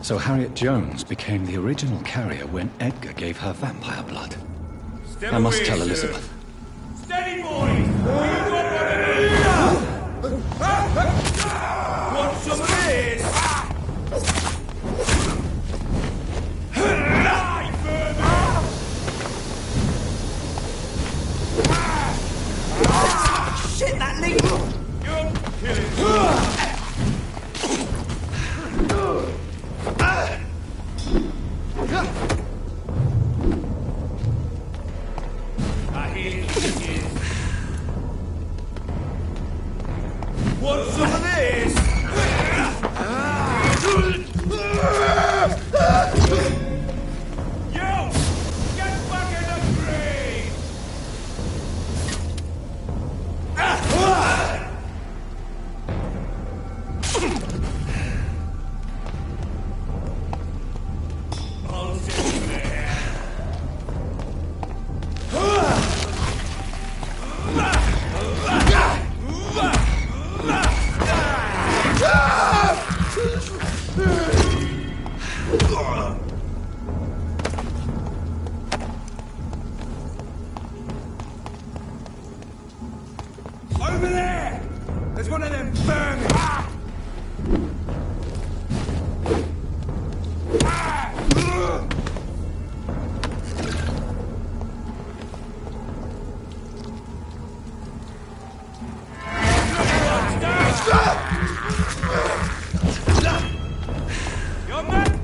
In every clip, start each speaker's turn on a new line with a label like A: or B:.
A: So Harriet Jones became the original carrier when Edgar gave her vampire blood. I must tell Elizabeth.
B: Steady, boys! Want some of this? Shit, that legal! You're killing Want some of this? Yo! Get back in the grave! I'll sit there. Over there! There's one of them vermin! Young man!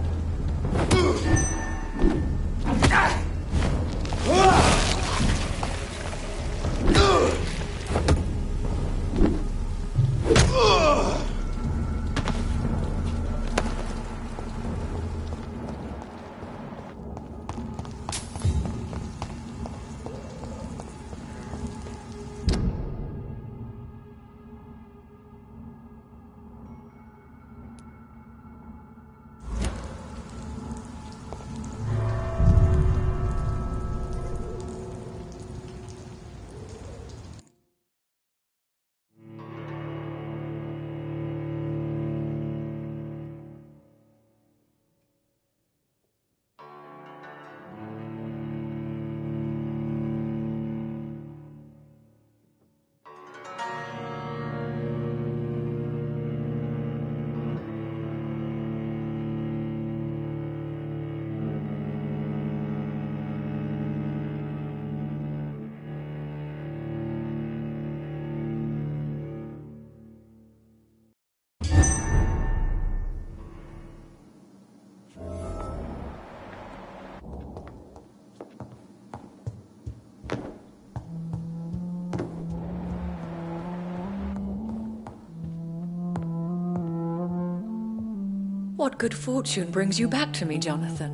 C: What good fortune brings you back to me, Jonathan?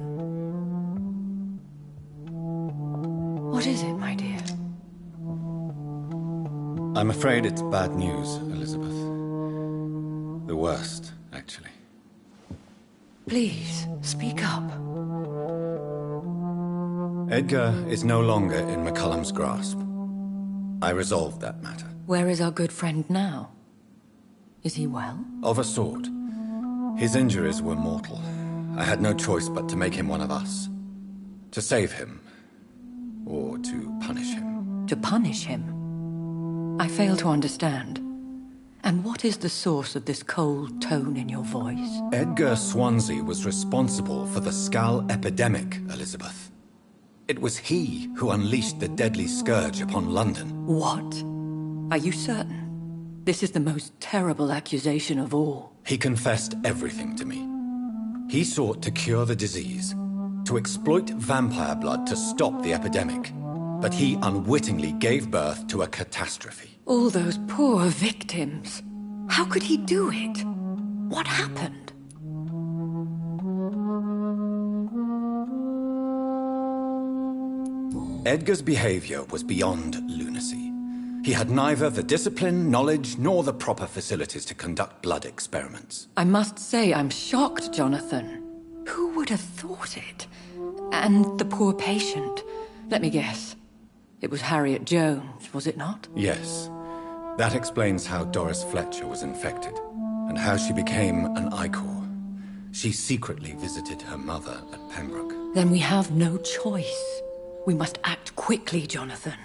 C: What is it, my dear?
A: I'm afraid it's bad news, Elizabeth. The worst, actually.
C: Please, speak up.
A: Edgar is no longer in McCullum's grasp. I resolved that matter.
C: Where is our good friend now? Is he well?
A: Of a sort. His injuries were mortal. I had no choice but to make him one of us. To save him. Or to punish him.
C: To punish him? I fail to understand. And what is the source of this cold tone in your voice?
A: Edgar Swansea was responsible for the Skull epidemic, Elizabeth. It was he who unleashed the deadly scourge upon London.
C: What? Are you certain? This is the most terrible accusation of all.
A: He confessed everything to me. He sought to cure the disease, to exploit vampire blood to stop the epidemic. But he unwittingly gave birth to a catastrophe.
C: All those poor victims. How could he do it? What happened?
A: Edgar's behavior was beyond lunacy. He had neither the discipline, knowledge, nor the proper facilities to conduct blood experiments.
C: I must say I'm shocked, Jonathan. Who would have thought it? And the poor patient. Let me guess. It was Harriet Jones, was it not?
A: Yes. That explains how Doris Fletcher was infected, and how she became an Ichor. She secretly visited her mother at Pembroke.
C: Then we have no choice. We must act quickly, Jonathan.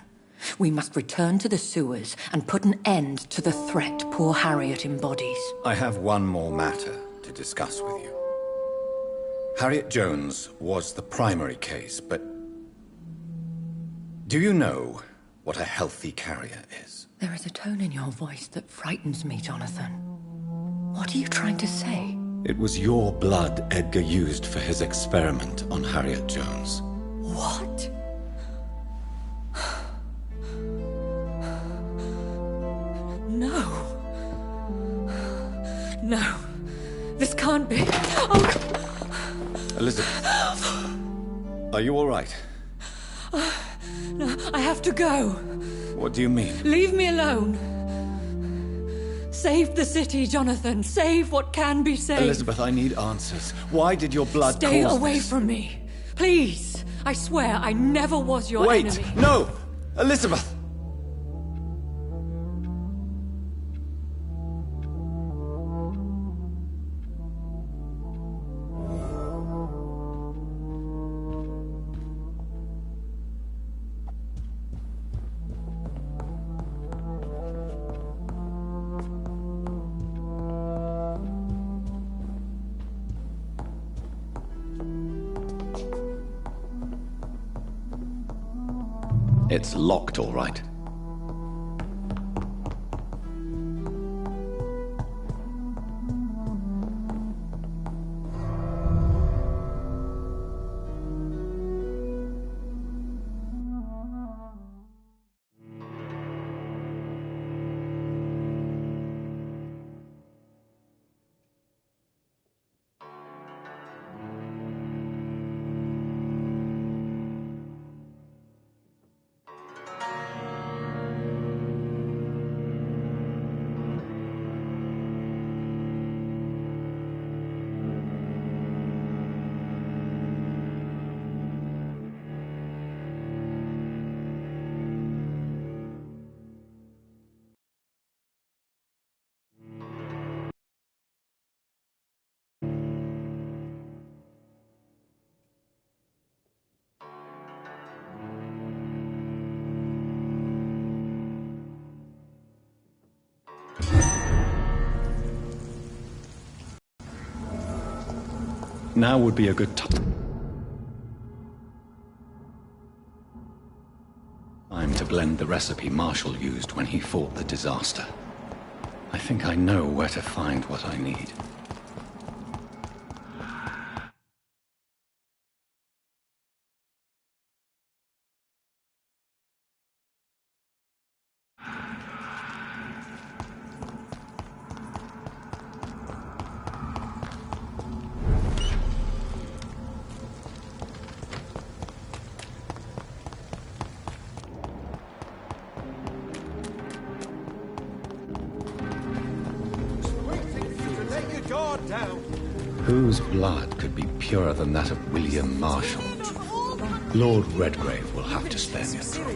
C: We must return to the sewers and put an end to the threat poor Harriet embodies.
A: I have one more matter to discuss with you. Harriet Jones was the primary case, but do you know what a healthy carrier is?
C: There is a tone in your voice that frightens me, Jonathan. What are you trying to say?
A: It was your blood Edgar used for his experiment on Harriet Jones.
C: What? No. No. This can't be. Oh.
A: Elizabeth, are you all right?
C: No, I have to go.
A: What do you mean?
C: Leave me alone. Save the city, Jonathan. Save what can be saved.
A: Elizabeth, I need answers. Why did your blood
C: Stay
A: cause
C: away
A: this?
C: from me. Please. I swear I never was your
A: Wait!
C: enemy.
A: No! Elizabeth! It's locked, all right. Now would be a good time to blend the recipe Marshall used when he fought the disaster. I think I know where to find what I need. Whose blood could be purer than that of William Marshall? Lord Redgrave will have to spare me a trouble.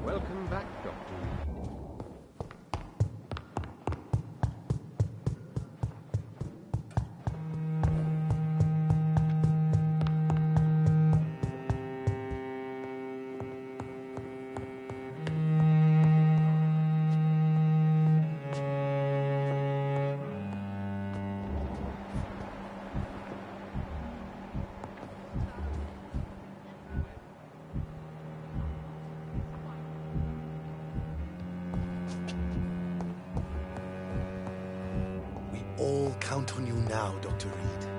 B: Welcome back, Doctor.
D: count on you now, Dr. Reed.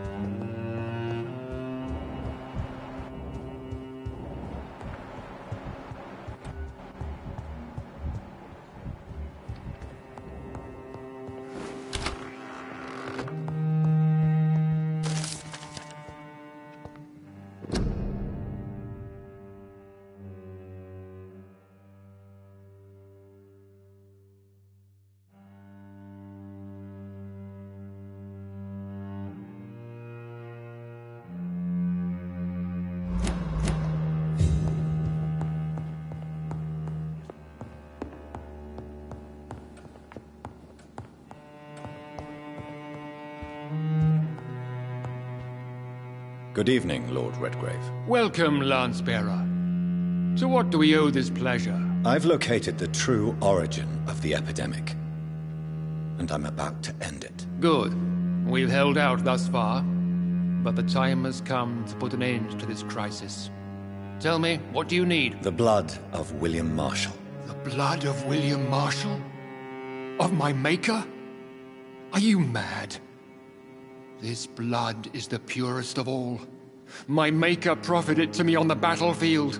A: Good evening, Lord Redgrave.
E: Welcome, Lance-Bearer. To what do we owe this pleasure?
A: I've located the true origin of the epidemic, and I'm about to end it.
E: Good. We've held out thus far, but the time has come to put an end to this crisis. Tell me, what do you need?
A: The blood of William Marshall.
E: The blood of William Marshall? Of my maker? Are you mad? This blood is the purest of all. My maker proffered it to me on the battlefield.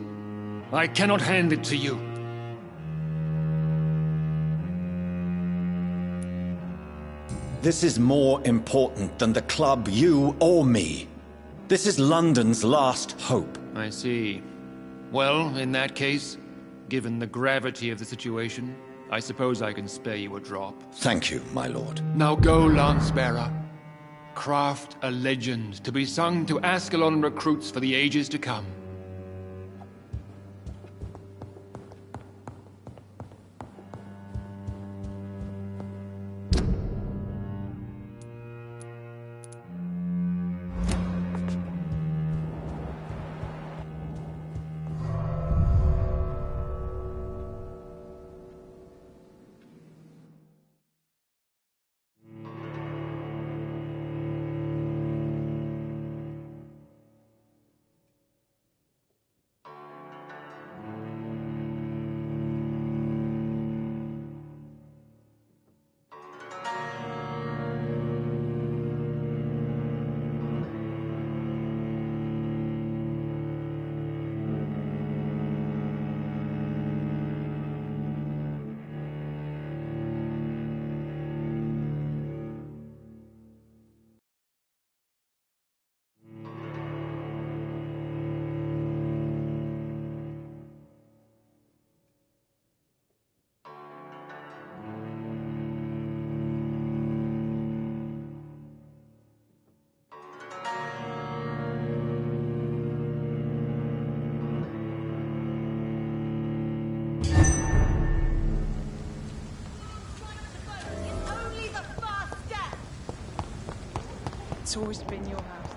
E: I cannot hand it to you.
A: This is more important than the club, you or me. This is London's last hope.
E: I see. Well, in that case, given the gravity of the situation, I suppose I can spare you a drop.
A: Thank you, my lord.
E: Now go, Lance-Bearer. Craft a legend to be sung to Ascalon recruits for the ages to come.
F: It's always been your house.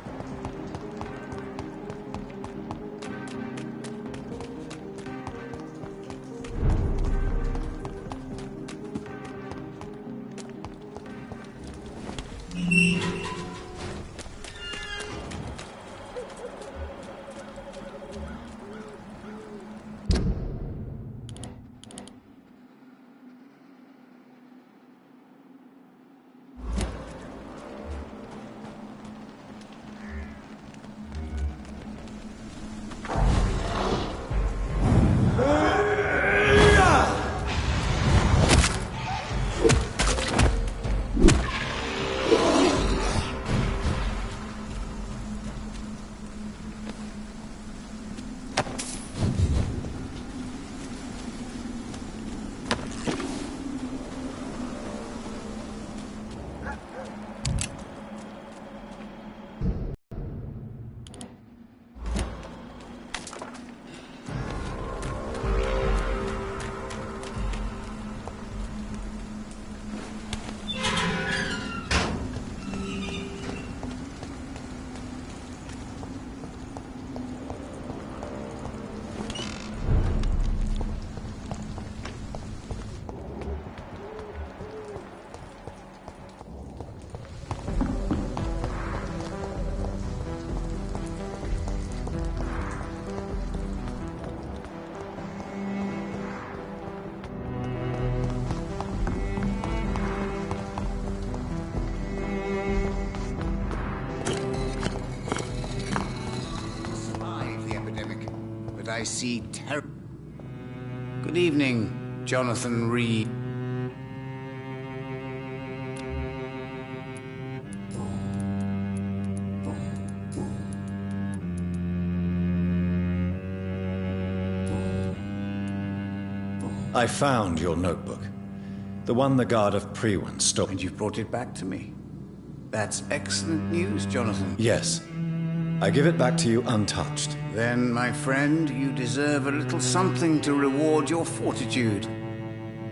G: I see Good evening, Jonathan Reed.
A: I found your notebook. The one the guard of Prewan stole.
G: And you brought it back to me. That's excellent news, Jonathan.
A: Yes. I give it back to you untouched.
G: Then, my friend, you deserve a little something to reward your fortitude.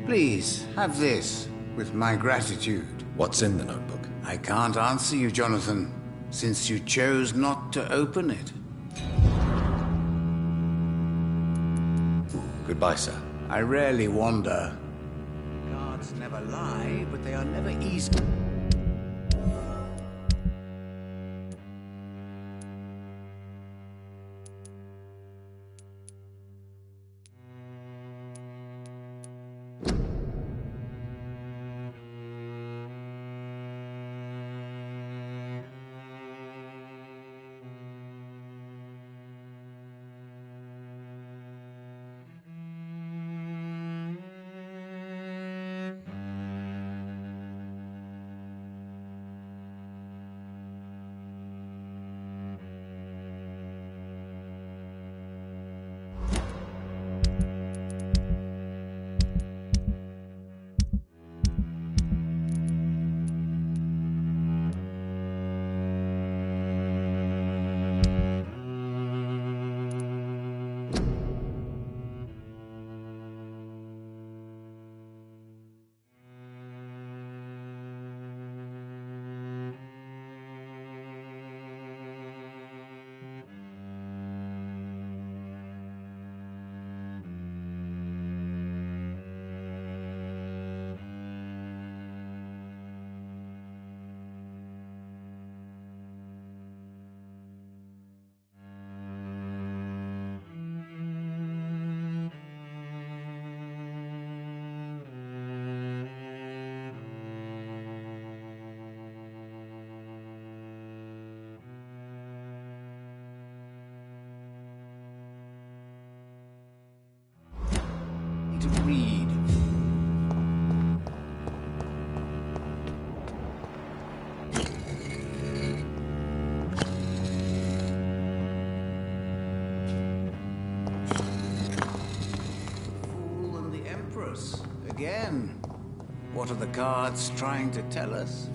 G: Please, have this, with my gratitude.
A: What's in the notebook?
G: I can't answer you, Jonathan, since you chose not to open it.
A: Goodbye, sir.
G: I rarely wander. Guards never lie, but they are never easy. To read. Fool and the Empress. Again. What are the cards trying to tell us?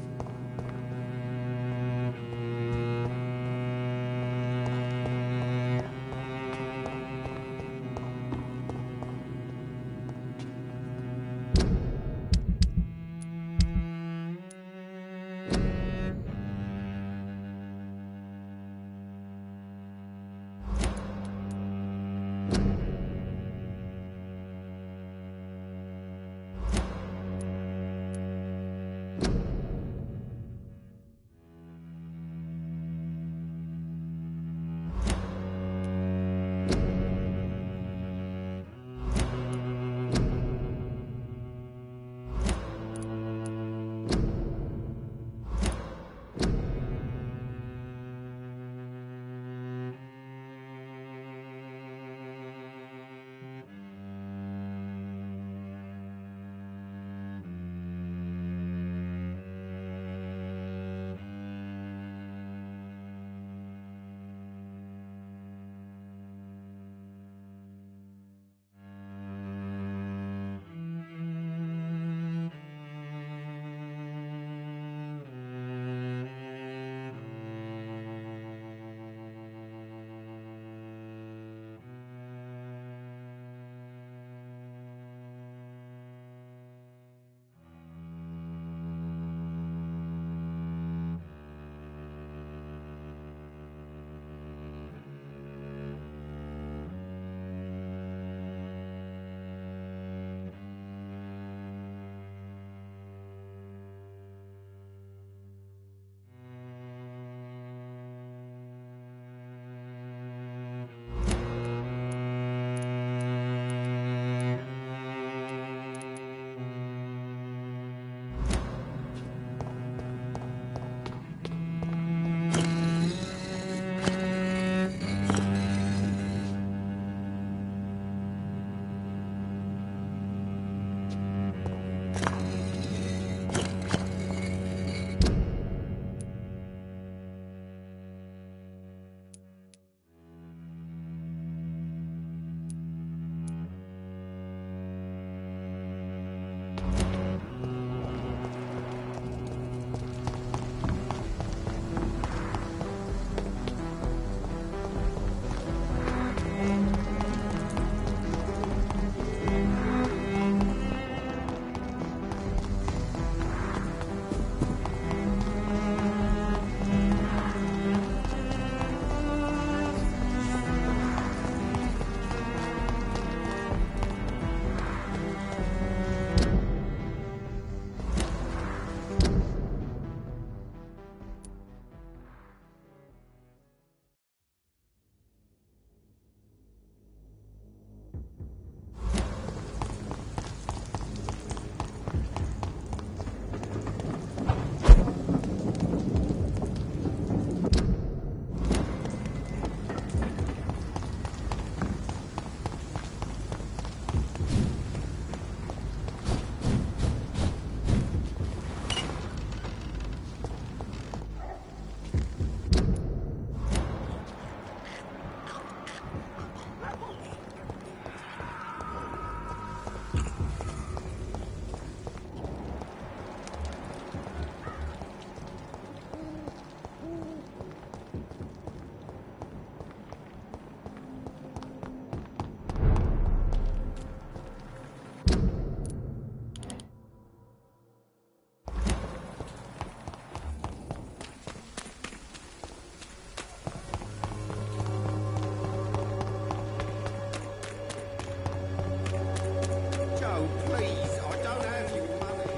G: No, please, I don't have your money.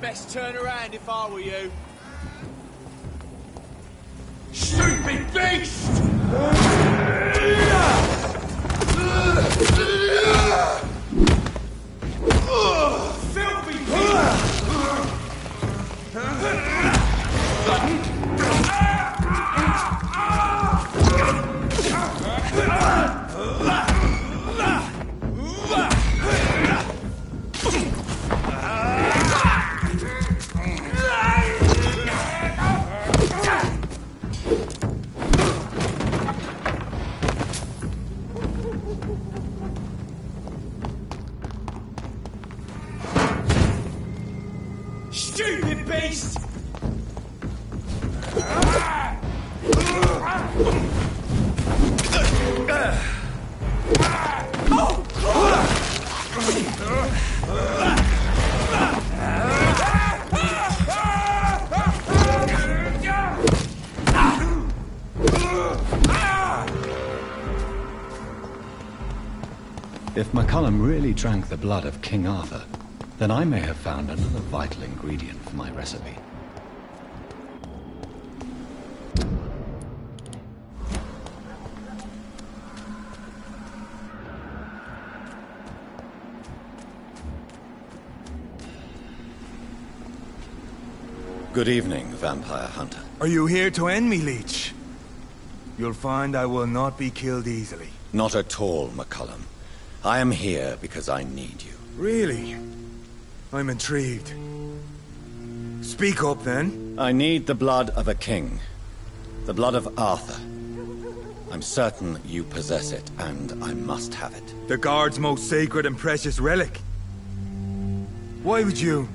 B: Best turn around if I were you.
H: Stupid beast! Filthy Stupid beast!
A: If McCullum really drank the blood of King Arthur, then I may have found another vital ingredient for my recipe. Good evening, vampire hunter.
B: Are you here to end me, Leech? You'll find I will not be killed easily.
A: Not at all, McCullum. I am here because I need you.
B: Really? I'm intrigued. Speak up, then.
A: I need the blood of a king. The blood of Arthur. I'm certain you possess it, and I must have it.
B: The Guard's most sacred and precious relic. Why would you?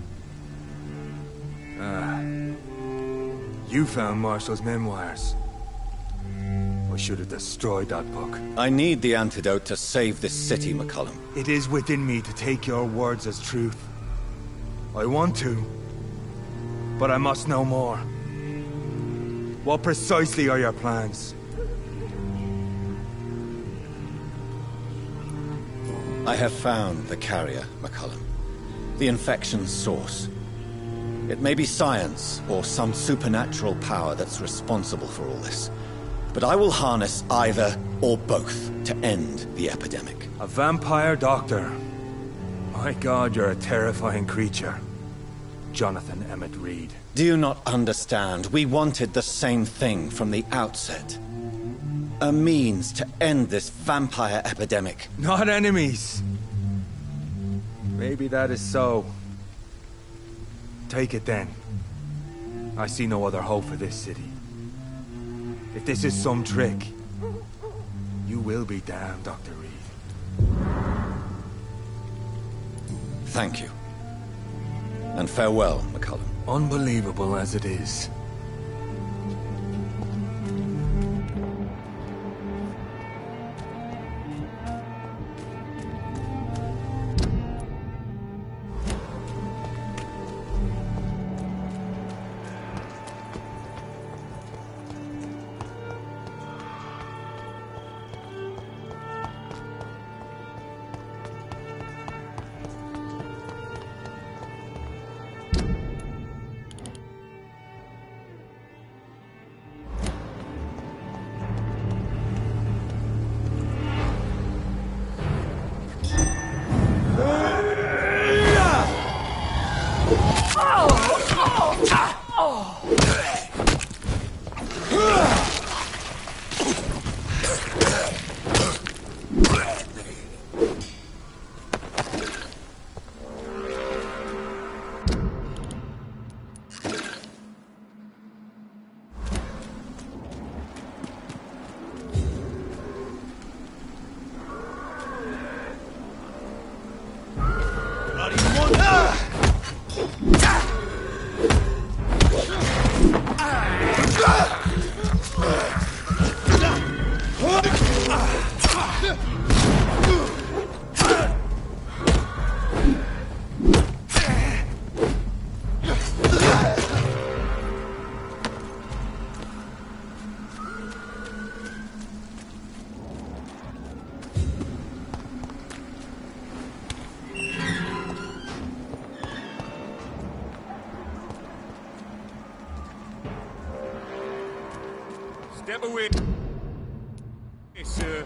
B: You found Marshall's memoirs. I should have destroyed that book.
A: I need the antidote to save this city, McCullum.
B: It is within me to take your words as truth. I want to, but I must know more. What precisely are your plans?
A: I have found the carrier, McCullum. The infection's source. It may be science or some supernatural power that's responsible for all this. But I will harness either or both to end the epidemic.
B: A vampire doctor. My God, you're a terrifying creature. Jonathan Emmett Reed.
A: Do you not understand? We wanted the same thing from the outset. A means to end this vampire epidemic.
B: Not enemies. Maybe that is so. Take it then. I see no other hope for this city. If this is some trick, you will be damned, Dr. Reed.
A: Thank you. And farewell, McCullum.
B: Unbelievable as it is.
H: Step away. Yes, sir.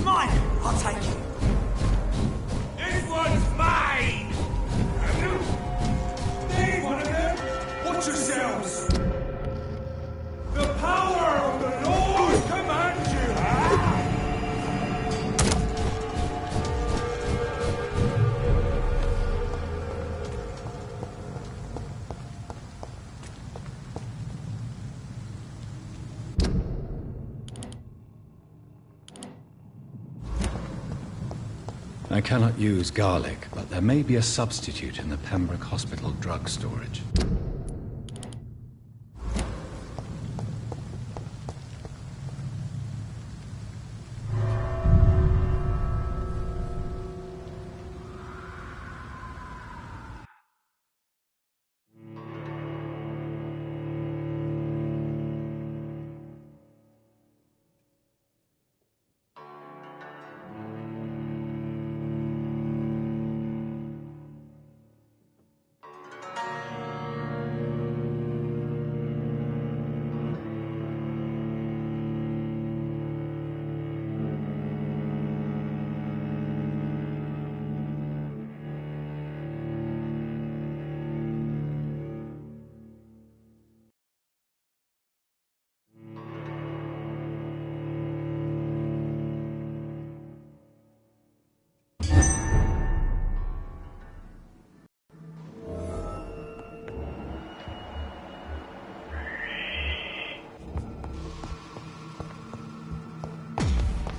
D: Mine! I'll take it.
H: This one's mine! Need one of them? Watch yourselves! The power of the Lord commands you!
A: I cannot use garlic, but there may be a substitute in the Pembroke Hospital drug storage.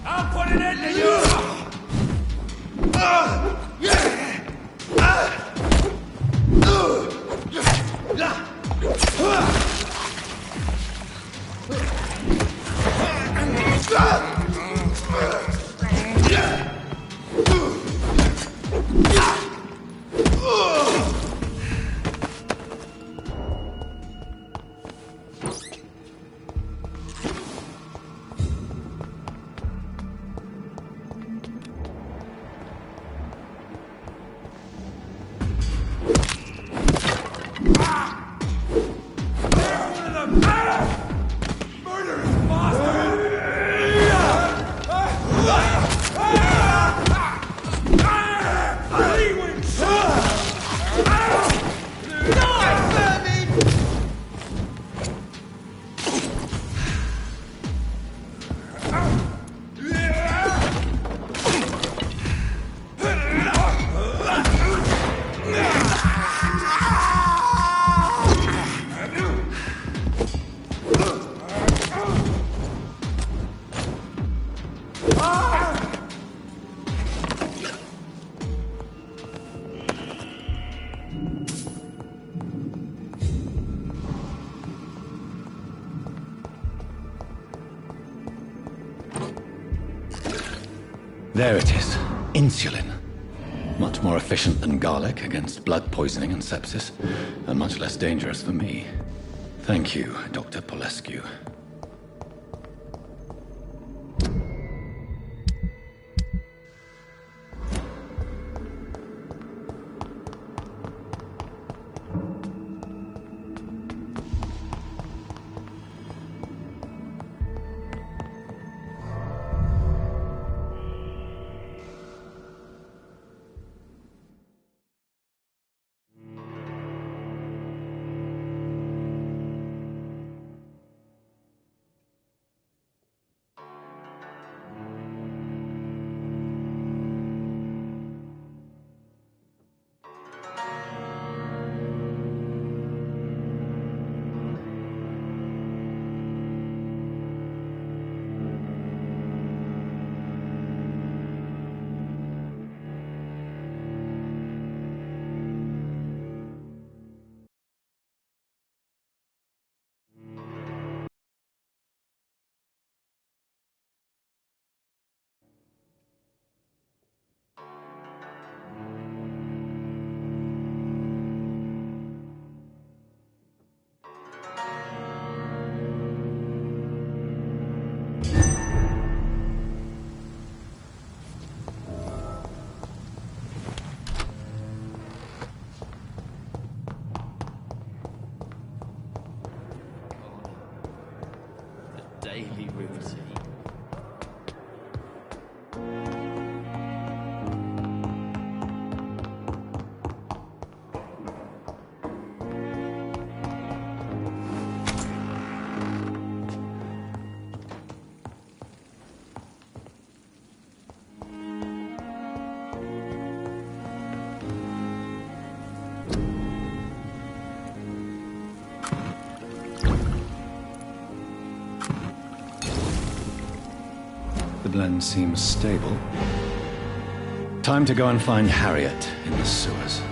H: I'll put an end to you!
A: There it is. Insulin. Much more efficient than garlic against blood poisoning and sepsis, and much less dangerous for me. Thank you, Dr. Polescu. woodland seems stable. Time to go and find Harriet in the sewers.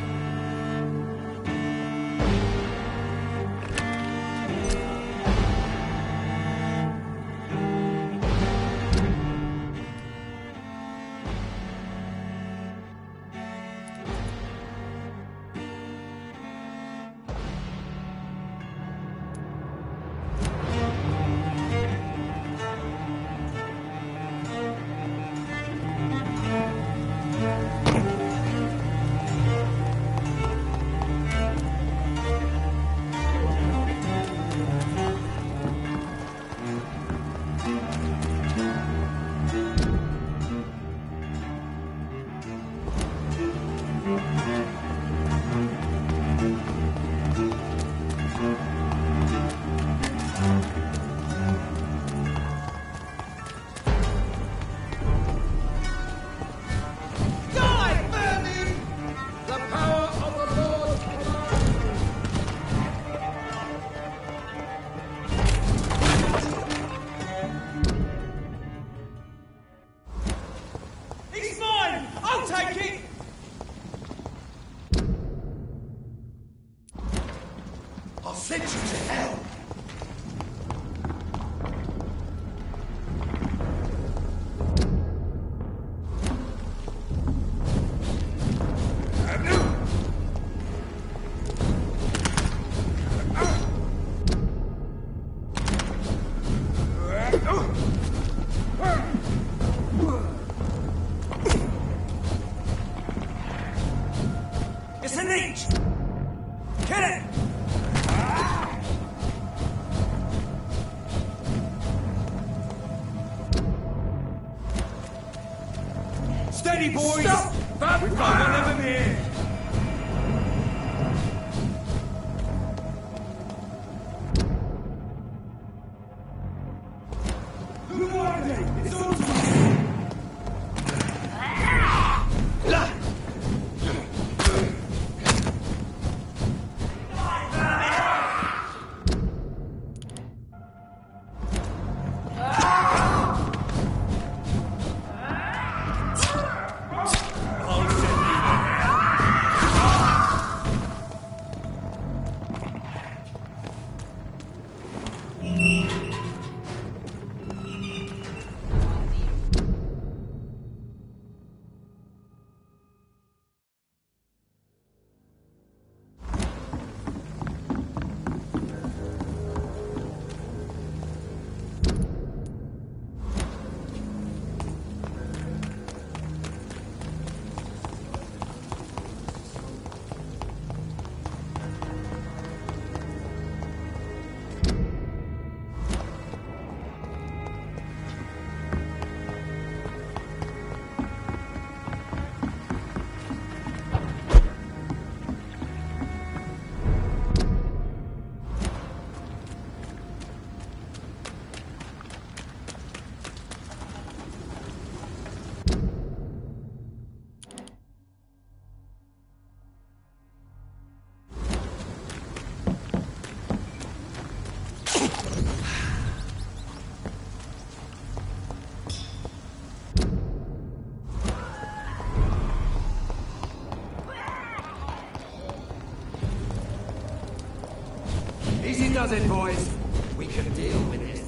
H: Steady, boys! Stop! We've got one of them here! Who are they? It's all
D: Easy does it, boys. We can deal with this.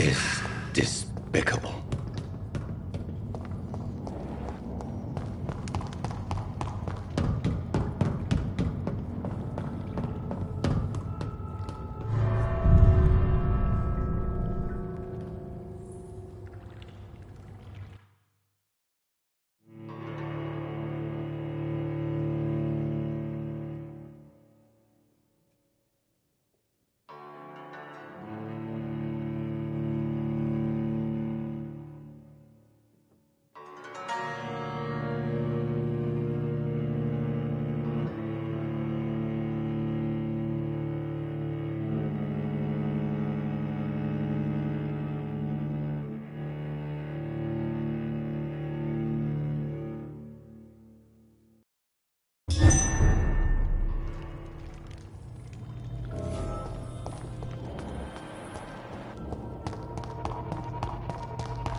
A: is despicable.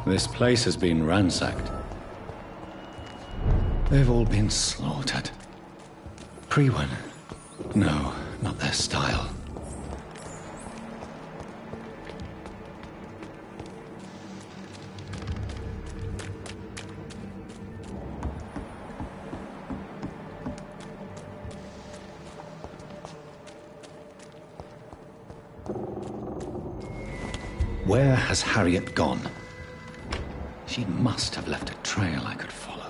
A: This place has been ransacked. They've all been slaughtered. Pre-one? No, not their style. Where has Harriet gone? She must have left a trail I could follow.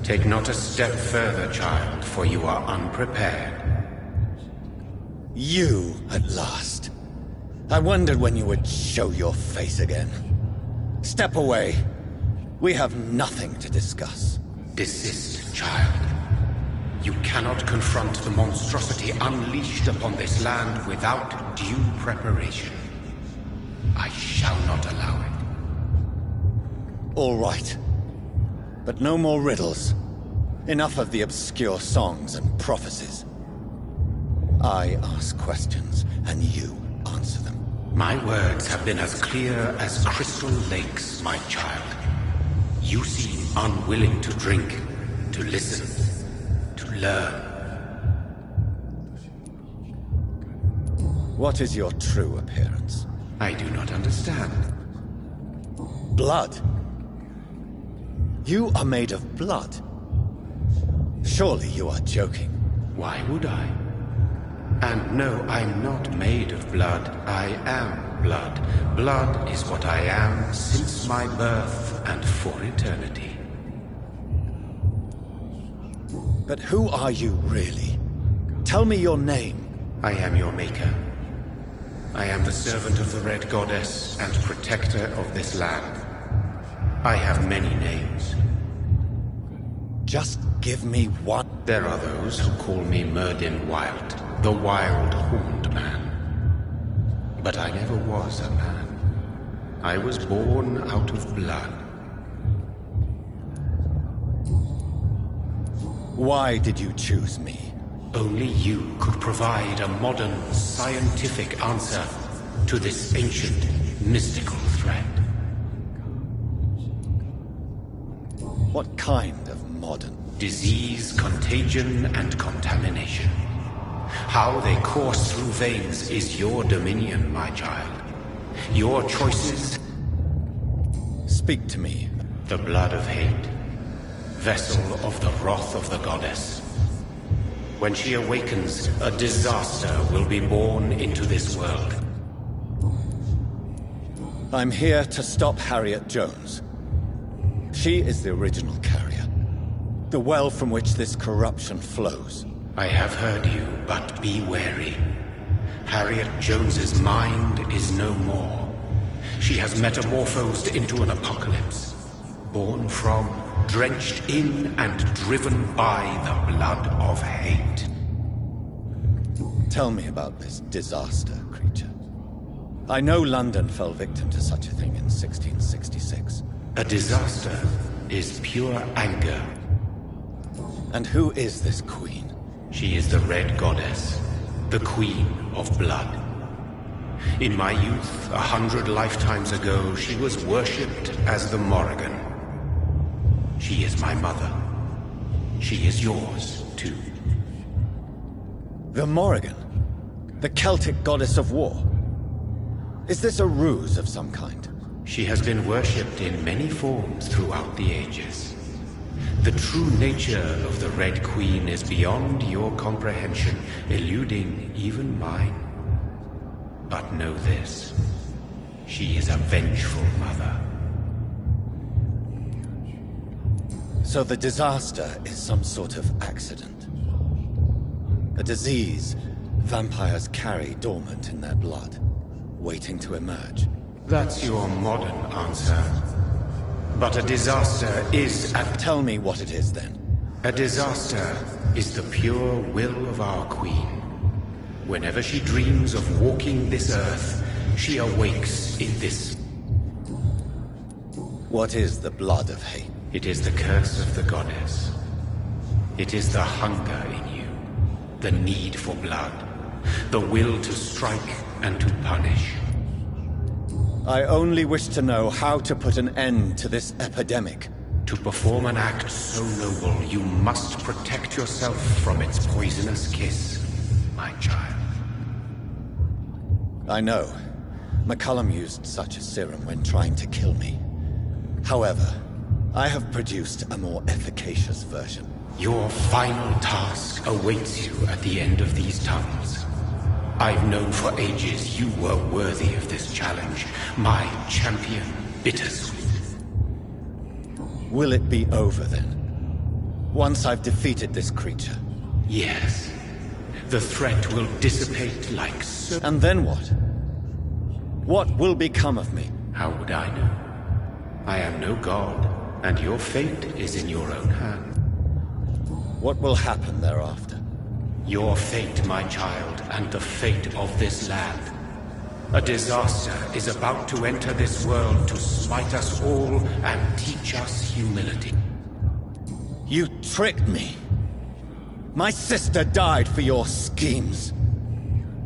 I: Take not a step further, child, for you are unprepared.
A: You, at last. I wondered when you would show your face again. Step away. We have nothing to discuss.
I: Desist, child. You cannot confront the monstrosity unleashed upon this land without due preparation. I shall not allow it.
A: All right. But no more riddles. Enough of the obscure songs and prophecies. I ask questions, and you answer them.
I: My words have been as clear as crystal lakes, my child. You seem unwilling to drink, to listen, to learn.
A: What is your true appearance?
I: I do not understand.
A: Blood? You are made of blood. Surely you are joking.
I: Why would I? And no, I'm not made of blood. I am blood. Blood is what I am since my birth and for eternity.
A: But who are you really? Tell me your name.
I: I am your maker. I am the servant of the Red Goddess and protector of this land. I have many names.
A: Just give me one.
I: There are those who call me Merdin Wild, the Wild Horned Man. But I never was a man. I was born out of blood.
A: Why did you choose me?
I: Only you could provide a modern, scientific answer to this ancient, mystical threat.
A: What kind of modern?
I: Disease, contagion, and contamination. How they course through veins is your dominion, my child. Your choices...
A: Speak to me.
I: The blood of hate. Vessel of the wrath of the goddess. When she awakens, a disaster will be born into this world.
A: I'm here to stop Harriet Jones. She is the original carrier. The well from which this corruption flows.
I: I have heard you, but be wary. Harriet Jones's mind is no more. She has metamorphosed into an apocalypse. Born from, drenched in, and driven by the blood of hate.
A: Tell me about this disaster, creature. I know London fell victim to such a thing in 1666.
I: A disaster is pure anger.
A: And who is this queen?
I: She is the Red Goddess, the Queen of Blood. In my youth, 100 lifetimes ago, she was worshipped as the Morrigan. She is my mother. She is yours, too.
A: The Morrigan? The Celtic goddess of war? Is this a ruse of some kind?
I: She has been worshipped in many forms throughout the ages. The true nature of the Red Queen is beyond your comprehension, eluding even mine. But know this. She is a vengeful mother.
A: So the disaster is some sort of accident. A disease vampires carry dormant in their blood, waiting to emerge.
I: That's your modern answer. But a disaster is
A: Tell me what it is, then.
I: A disaster is the pure will of our queen. Whenever she dreams of walking this earth, she awakes in this.
A: What is the blood of hate?
I: It is the curse of the goddess. It is the hunger in you, the need for blood, the will to strike and to punish.
A: I only wish to know how to put an end to this epidemic.
I: To perform an act so noble, you must protect yourself from its poisonous kiss, my child.
A: I know. McCullum used such a serum when trying to kill me. However, I have produced a more efficacious version.
I: Your final task awaits you at the end of these tunnels. I've known for ages you were worthy of this challenge, my champion, Bittersweet.
A: Will it be over then? Once I've defeated this creature?
I: Yes. The threat will dissipate like so.
A: And then what? What will become of me?
I: How would I know? I am no god, and your fate is in your own hand.
A: What will happen thereafter?
I: Your fate, my child, and the fate of this land. A disaster is about to enter this world to smite us all and teach us humility.
A: You tricked me. My sister died for your schemes.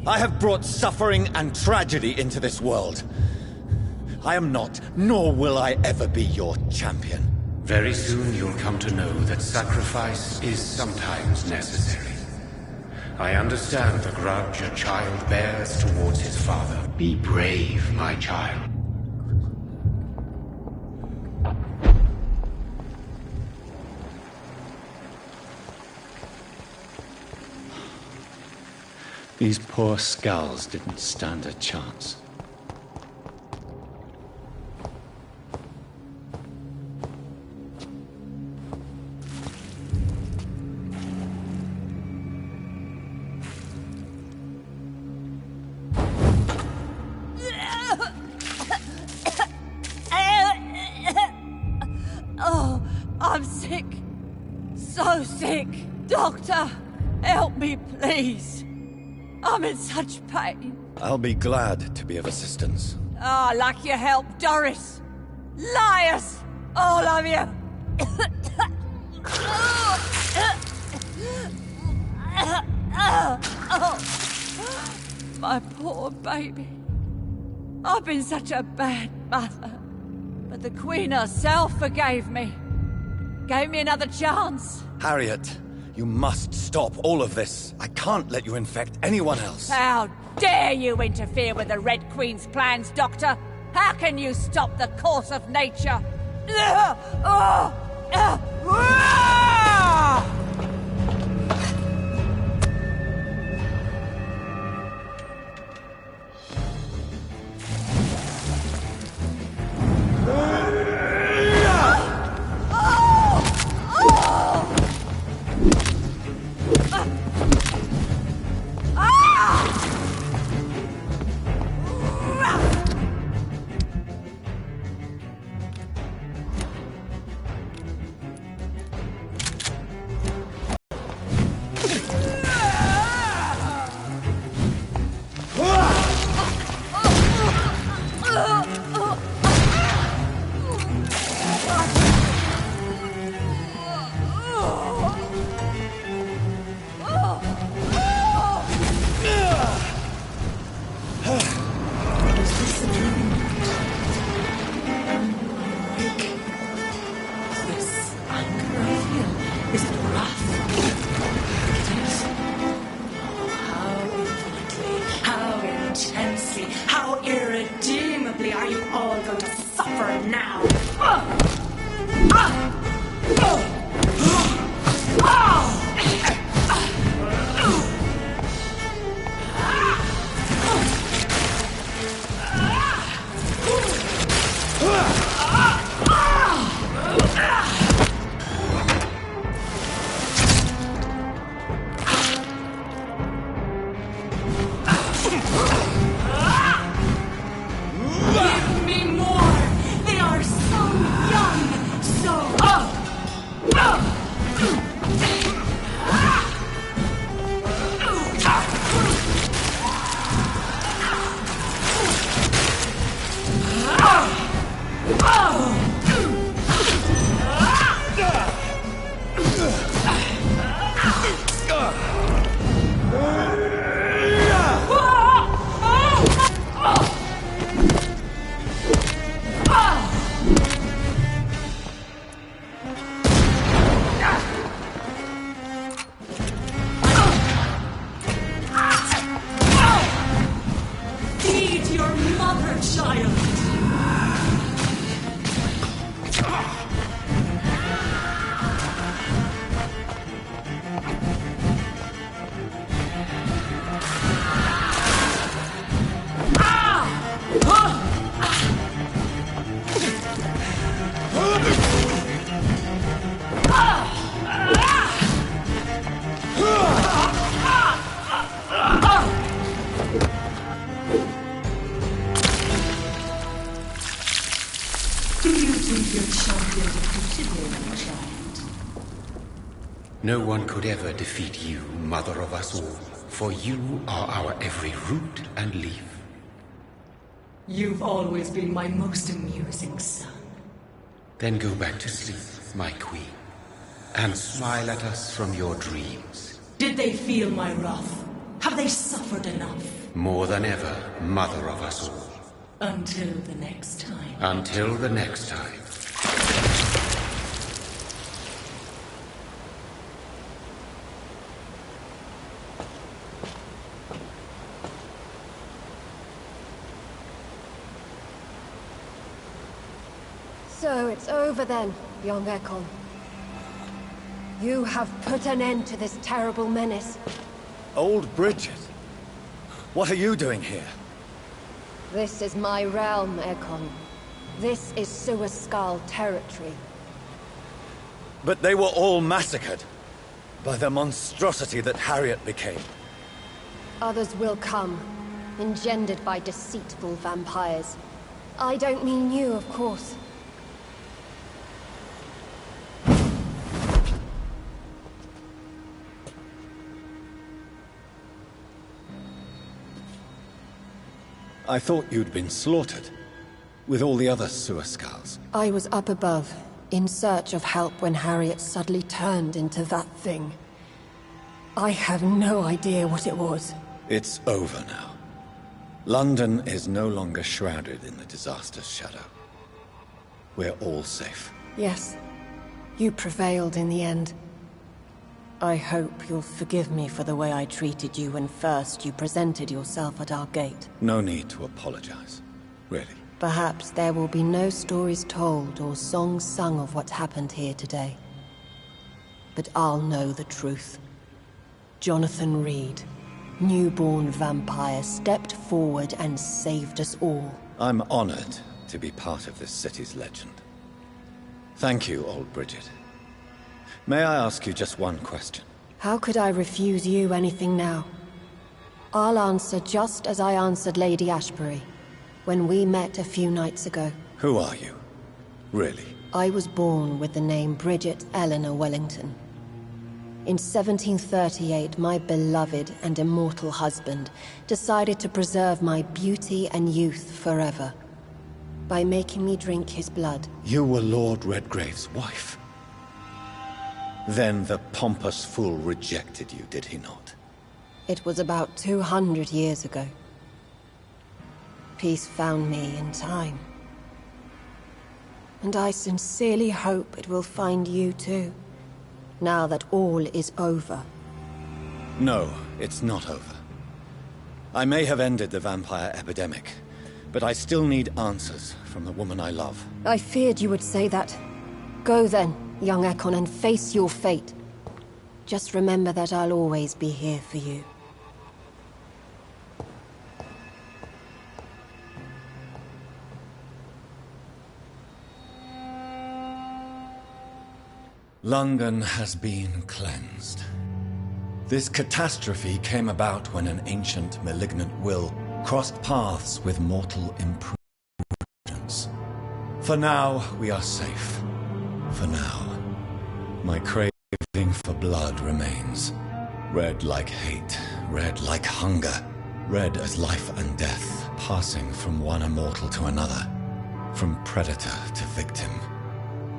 A: I have brought suffering and tragedy into this world. I am not, nor will I ever be your champion.
I: Very soon you'll come to know that sacrifice is sometimes necessary. I understand the grudge a child bears towards his father. Be brave, my child.
A: These poor skulls didn't stand a chance.
F: Oh, I'm sick. So sick. Doctor, help me, please. I'm in such pain.
A: I'll be glad to be of assistance.
F: Ah, like your help, Doris. Liars! All of you! My poor baby. I've been such a bad mother. But the Queen herself forgave me. Gave me another chance.
A: Harriet, you must stop all of this. I can't let you infect anyone else.
F: How dare you interfere with the Red Queen's plans, Doctor? How can you stop the course of nature?
J: How intensely, how irredeemably are you all going to suffer now? Give me more! They are so young! So... Feed your mother, child! Do you think your champion defeated me, my child?
I: No one could ever defeat you, mother of us all, for you are our every root and leaf.
J: You've always been my most amusing son.
I: Then go back to sleep, my queen, and smile at us from your dreams.
J: Did they feel my wrath? Have they suffered enough?
I: More than ever, mother of us all.
J: Until the next time.
I: Until the next time.
K: So it's over then, young Ekon. You have put an end to this terrible menace.
A: Old Bridget? What are you doing here?
K: This is my realm, Ekon. This is Suaskal territory.
A: But they were all massacred by the monstrosity that Harriet became.
K: Others will come, engendered by deceitful vampires. I don't mean you, of course.
A: I thought you'd been slaughtered, with all the other Suaskals.
K: I was up above, in search of help when Harriet suddenly turned into that thing. I have no idea what it was.
A: It's over now. London is no longer shrouded in the disaster's shadow. We're all safe.
K: Yes, you prevailed in the end. I hope you'll forgive me for the way I treated you when first you presented yourself at our gate.
A: No need to apologize, really.
K: Perhaps there will be no stories told or songs sung of what happened here today. But I'll know the truth. Jonathan Reed, newborn vampire, stepped forward and saved us all.
A: I'm honored to be part of this city's legend. Thank you, old Bridget. May I ask you just one question?
K: How could I refuse you anything now? I'll answer just as I answered Lady Ashbury when we met a few nights ago.
A: Who are you? Really?
K: I was born with the name Bridget Eleanor Wellington. In 1738, my beloved and immortal husband decided to preserve my beauty and youth forever by making me drink his blood.
A: You were Lord Redgrave's wife? Then the pompous fool rejected you, did he not?
K: It was about 200 years ago. Peace found me in time. And I sincerely hope it will find you too. now that all is over?
A: No, it's not over. I may have ended the vampire epidemic, but I still need answers from the woman I love.
K: I feared you would say that. Go then, young Ekon, and face your fate. Just remember that I'll always be here for you.
A: London has been cleansed. This catastrophe came about when an ancient malignant will crossed paths with mortal imprudence. For now, we are safe. For now. My craving for blood remains. Red like hate, red like hunger, red as life and death, passing from one immortal to another, from predator to victim,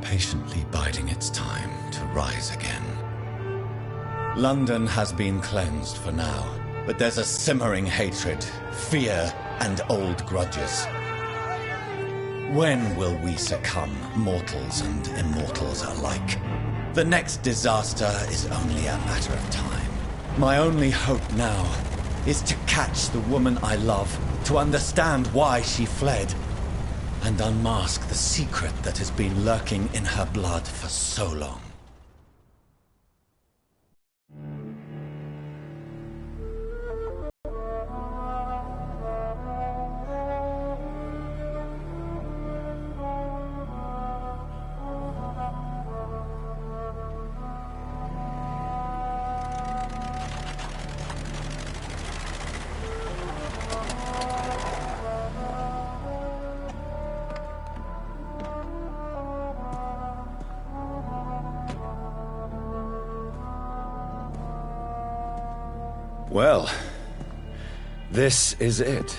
A: patiently biding its time to rise again. London has been cleansed for now, but there's a simmering hatred, fear, and old grudges. When will we succumb, mortals and immortals alike? The next disaster is only a matter of time. My only hope now is to catch the woman I love, to understand why she fled, and unmask the secret that has been lurking in her blood for so long. Well, this is it.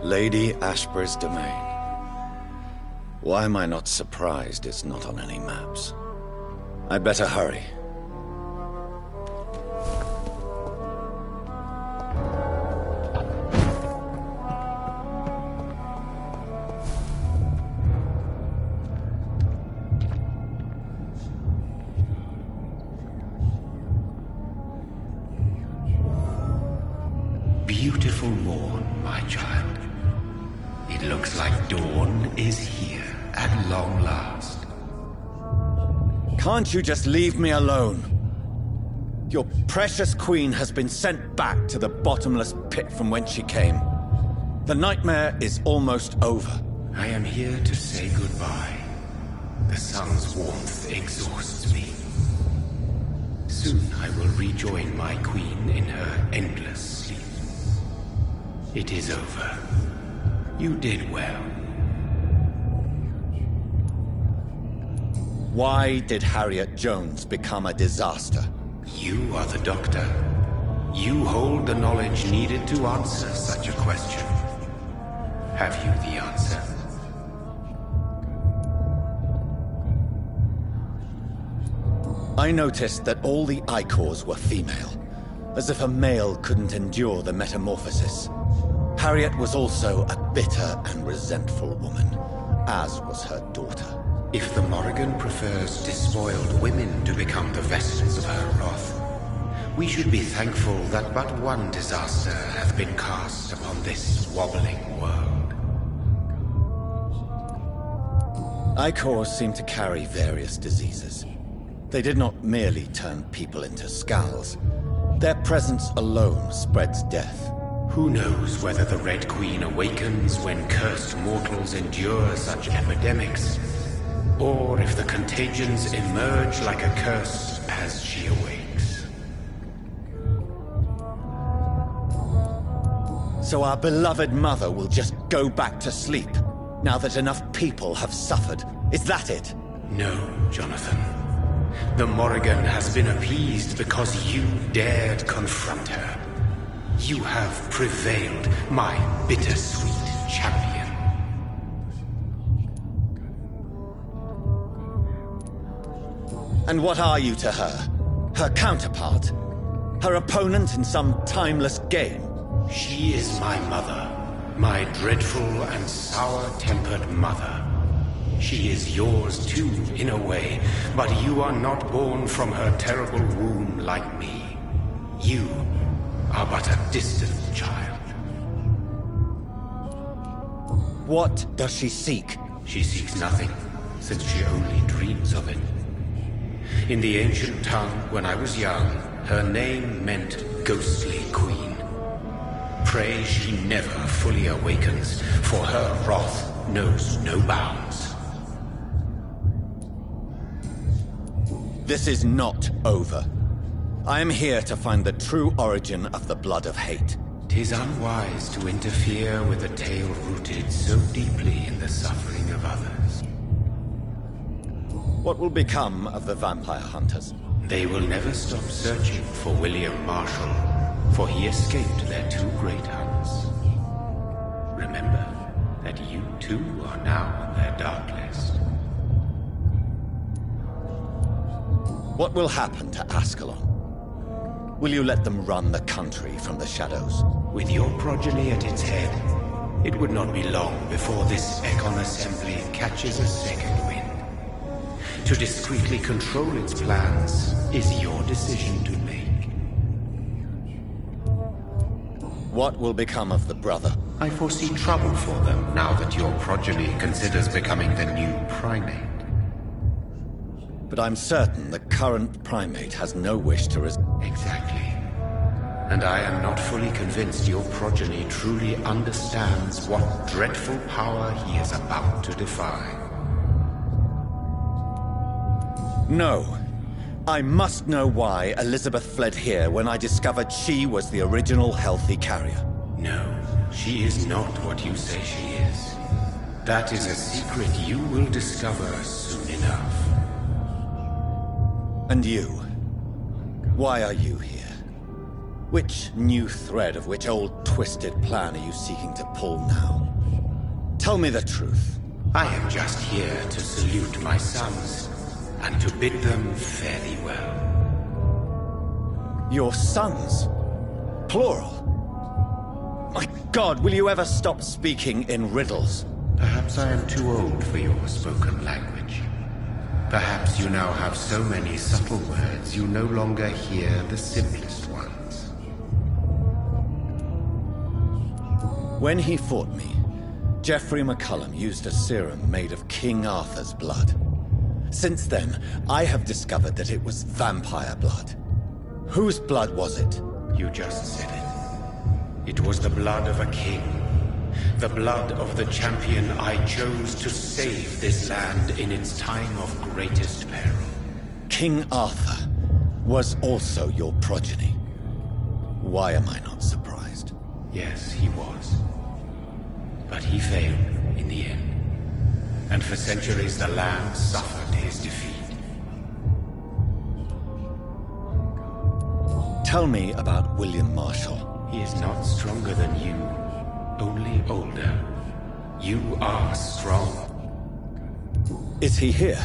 A: Lady Ashbur's domain. Why am I not surprised it's not on any maps? I'd better hurry.
I: Beautiful morn, my child. It looks like dawn is here at long last.
A: Can't you just leave me alone? Your precious queen has been sent back to the bottomless pit from whence she came. The nightmare is almost over.
I: I am here to say goodbye. The sun's warmth exhausts me. Soon I will rejoin my queen in her endless sleep. It is over. You did well.
A: Why did Harriet Jones become a disaster?
I: You are the doctor. You hold the knowledge needed to answer such a question. Have you the answer?
A: I noticed that all the Icors were female, as if a male couldn't endure the metamorphosis. Harriet was also a bitter and resentful woman, as was her daughter.
I: If the Morrigan prefers despoiled women to become the vessels of her wrath, we should be thankful that but one disaster hath been cast upon this wobbling world.
A: Icors seem to carry various diseases. They did not merely turn people into skulls. Their presence alone spreads death.
I: Who knows whether the Red Queen awakens when cursed mortals endure such epidemics, or if the contagions emerge like a curse as she awakes.
A: So our beloved mother will just go back to sleep, now that enough people have suffered. Is that it?
I: No, Jonathan. The Morrigan has been appeased because you dared confront her. You have prevailed, my bittersweet champion.
A: And what are you to her? Her counterpart? Her opponent in some timeless game?
I: She is my mother. My dreadful and sour-tempered mother. She is yours too, in a way, but you are not born from her terrible womb like me. You are but a distant child.
A: What does she seek?
I: She seeks nothing, since she only dreams of it. In the ancient tongue, when I was young, her name meant Ghostly Queen. Pray she never fully awakens, for her wrath knows no bounds.
A: This is not over. I am here to find the true origin of the blood of hate.
I: 'Tis unwise to interfere with a tale rooted so deeply in the suffering of others.
A: What will become of the vampire hunters?
I: They will never stop searching for William Marshall, for he escaped their two great hunts. Remember that you too are now on their dark list.
A: What will happen to Ascalon? Will you let them run the country from the shadows?
I: With your progeny at its head, it would not be long before this Ekon Assembly catches a second wind. To discreetly control its plans is your decision to make.
A: What will become of the brother?
I: I foresee trouble for them now that your progeny considers becoming the new primate.
A: But I'm certain the current primate has no wish to
I: Exactly. And I am not fully convinced your progeny truly understands what dreadful power he is about to defy.
A: No. I must know why Elizabeth fled here when I discovered she was the original healthy carrier.
I: No, she is not what you say she is. That is a secret you will discover soon enough.
A: And you? Why are you here? Which new thread of which old twisted plan are you seeking to pull now? Tell me the truth.
I: I am just here to salute my sons, and to bid them fare thee well.
A: Your sons? Plural? My God, will you ever stop speaking in riddles?
I: Perhaps I am too old for your spoken language. Perhaps you now have so many subtle words you no longer hear the simplest ones.
A: When he fought me, Geoffrey McCullum used a serum made of King Arthur's blood. Since then, I have discovered that it was vampire blood. Whose blood was it?
I: You just said it. It was the blood of a king. The blood of the champion I chose to save this land in its time of greatest peril.
A: King Arthur was also your progeny. Why am I not surprised?
I: Yes, he was. But he failed in the end. And for centuries the land suffered his defeat.
A: Tell me about William Marshall.
I: He is not stronger than you, only older. You are strong.
A: Is he here?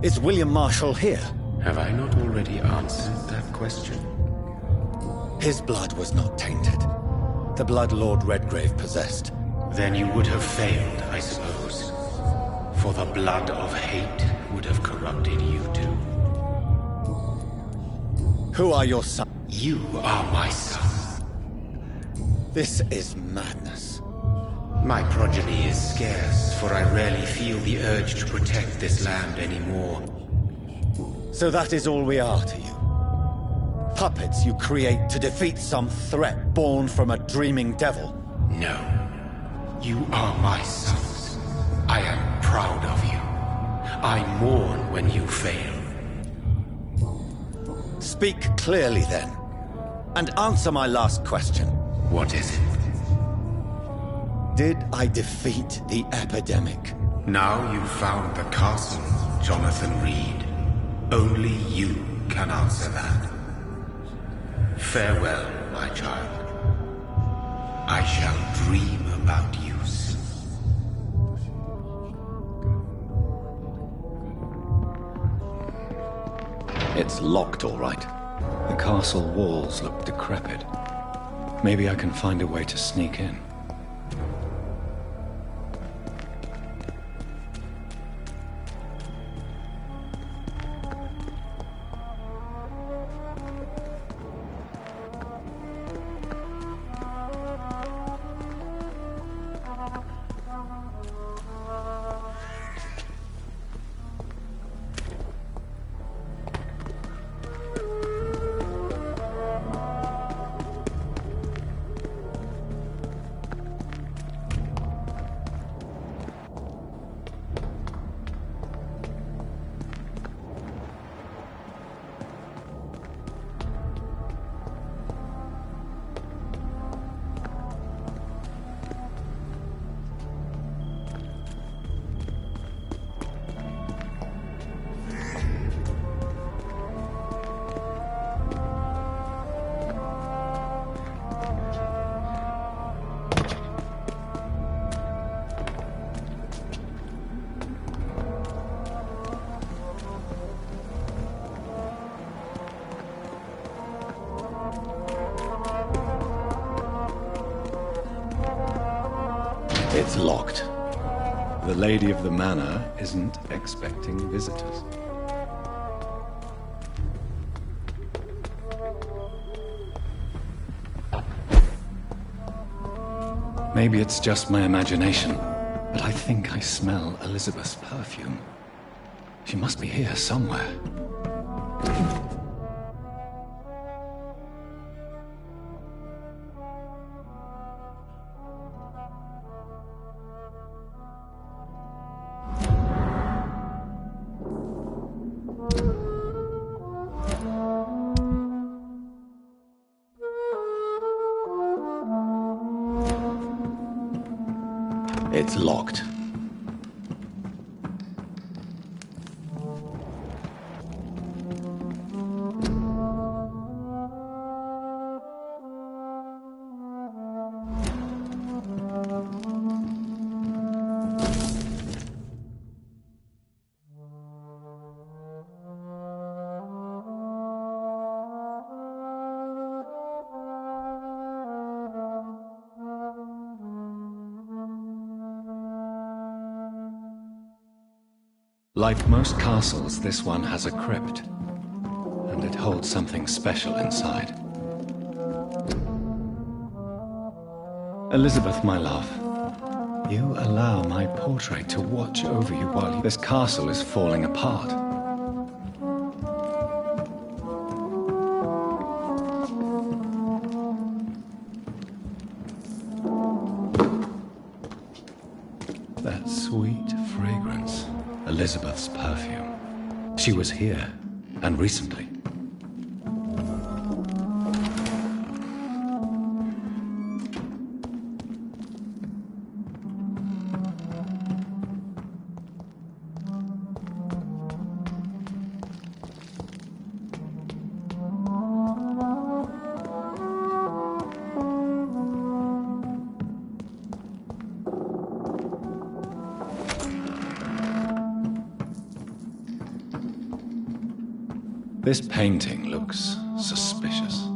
A: Is William Marshall here?
I: Have I not already answered that question?
A: His blood was not tainted. The blood Lord Redgrave possessed.
I: Then you would have failed, I suppose. For the blood of hate would have corrupted you too.
A: Who are your sons?
I: You are my son.
A: This is madness.
I: My progeny is scarce, for I rarely feel the urge to protect this land anymore.
A: So that is all we are to you? Puppets you create to defeat some threat born from a dreaming devil?
I: No. You are my sons. I am proud of you. I mourn when you fail.
A: Speak clearly then, and answer my last question.
I: What is it?
A: Did I defeat the epidemic?
I: Now you've found the castle, Jonathan Reed. Only you can answer that. Farewell, my child. I shall dream about you soon.
L: It's locked, all right. The castle walls look decrepit. Maybe I can find a way to sneak in. locked. The lady of the manor isn't expecting visitors. Maybe it's just my imagination, but I think I smell Elizabeth's perfume. She must be here somewhere. It's locked. Like most castles, this one has a crypt, and it holds something special inside. Elizabeth, my love, you allow my portrait to watch over you while this castle is falling apart. That sweet fragrance. Elizabeth's perfume. She was here, and recently. This painting looks suspicious.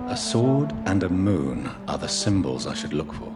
L: A sword and a moon are the symbols I should look for.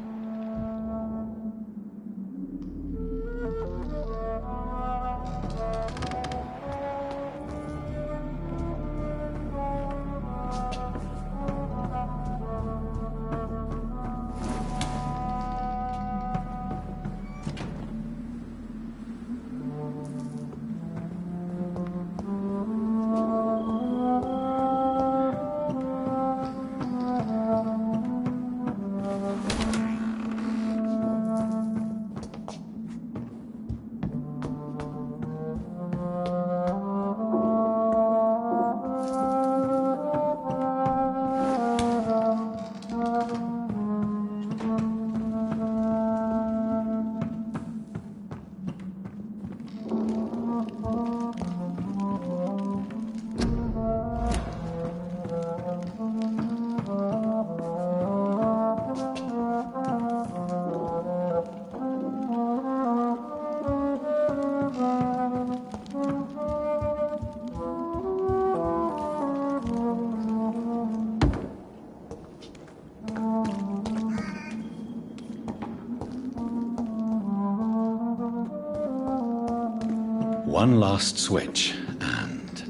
L: One last switch, and...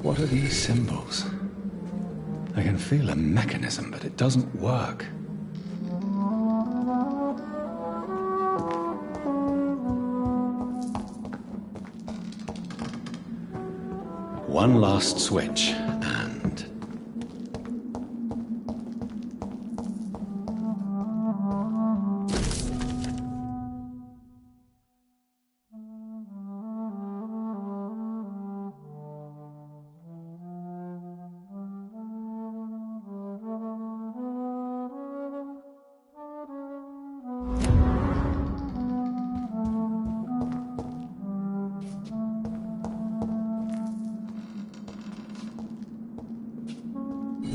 L: What are these symbols? I can feel a mechanism, but it doesn't work. One last switch, and...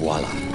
L: voila.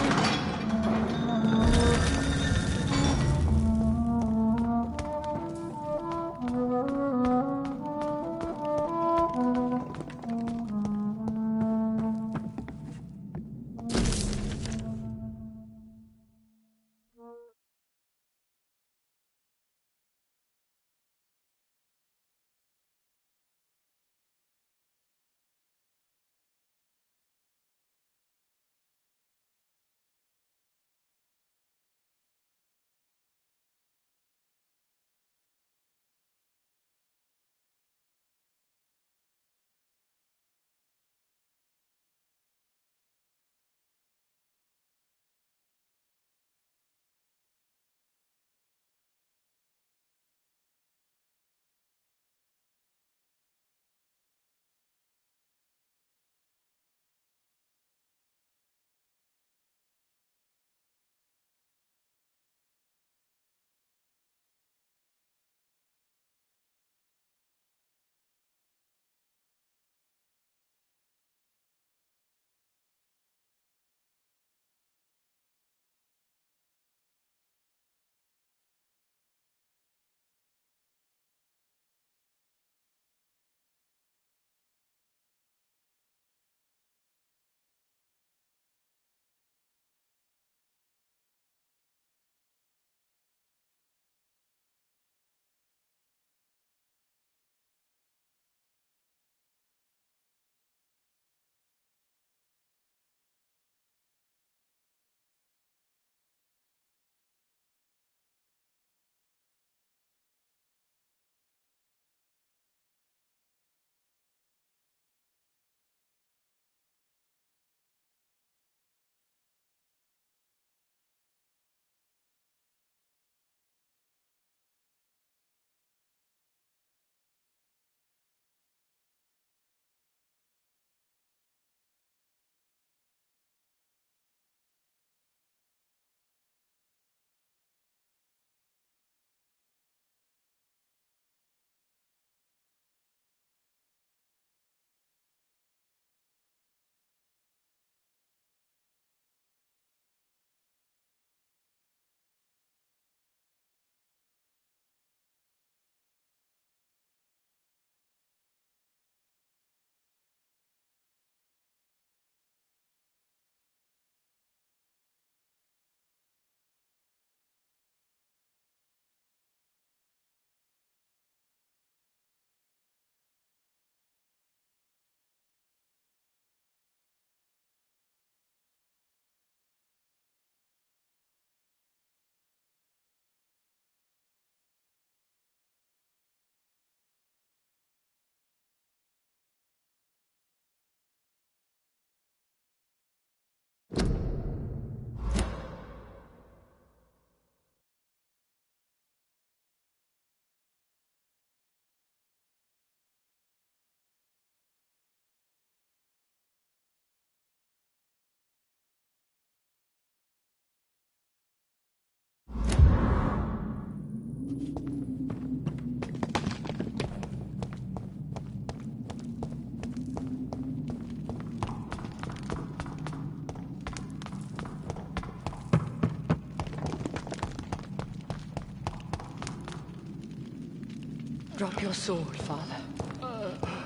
C: Drop your sword, Father.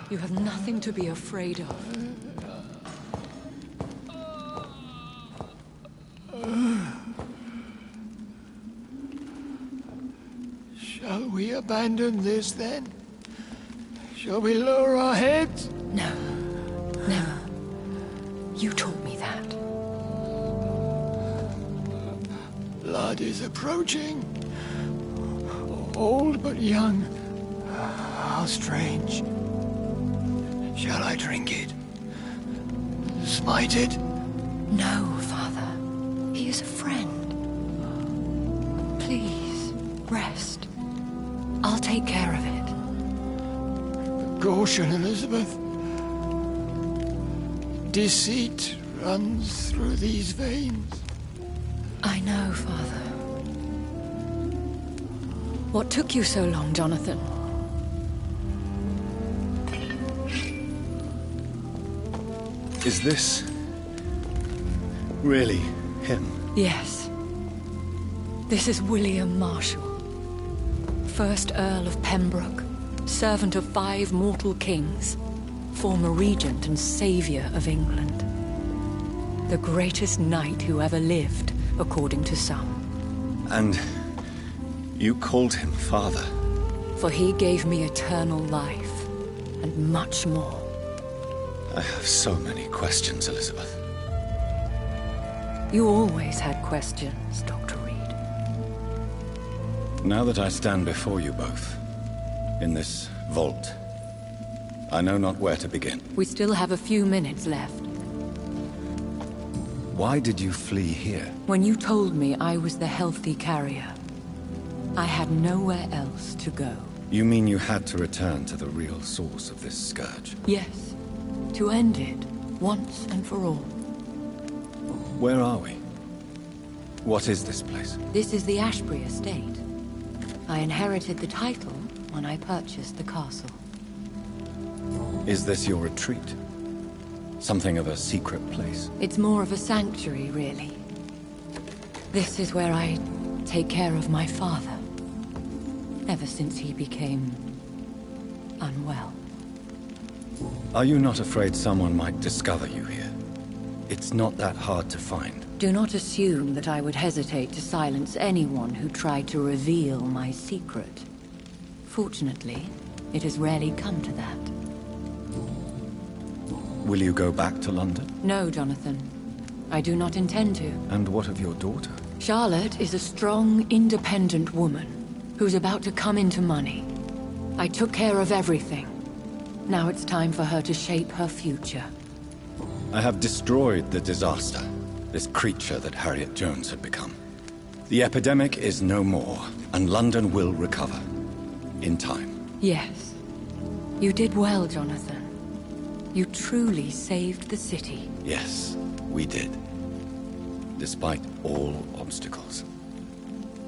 C: You have nothing to be afraid of.
E: Shall we abandon this, then? Shall we lower our heads?
C: No. Never. You taught me that.
E: Blood is approaching. Old but young. How strange. Shall I drink it? Smite it?
C: No, Father. He is a friend. Please, rest. I'll take care of it.
E: Caution, Elizabeth. Deceit runs through these veins.
C: I know, Father. What took you so long, Jonathan?
L: Is this really him?
C: Yes. This is William Marshall, 1st Earl of Pembroke, servant of 5 mortal kings, former regent and saviour of England. The greatest knight who ever lived, according to some.
L: And you called him father?
C: For he gave me eternal life, and much more.
L: I have so many questions, Elizabeth.
C: You always had questions, Dr. Reed.
L: Now that I stand before you both, in this vault, I know not where to begin.
C: We still have a few minutes left.
L: Why did you flee here?
C: When you told me I was the healthy carrier, I had nowhere else to go.
L: You mean you had to return to the real source of this scourge?
C: Yes. To end it, once and for all.
L: Where are we? What is this place?
C: This is the Ashbury estate. I inherited the title when I purchased the castle.
L: Is this your retreat? Something of a secret place?
C: It's more of a sanctuary, really. This is where I take care of my father. Ever since he became unwell.
L: Are you not afraid someone might discover you here? It's not that hard to find.
C: Do not assume that I would hesitate to silence anyone who tried to reveal my secret. Fortunately, it has rarely come to that.
L: Will you go back to London?
C: No, Jonathan. I do not intend to.
L: And what of your daughter?
C: Charlotte is a strong, independent woman who's about to come into money. I took care of everything. Now it's time for her to shape her future.
L: I have destroyed the disaster, this creature that Harriet Jones had become. The epidemic is no more, and London will recover. In time.
C: Yes. You did well, Jonathan. You truly saved the city.
L: Yes, we did. Despite all obstacles.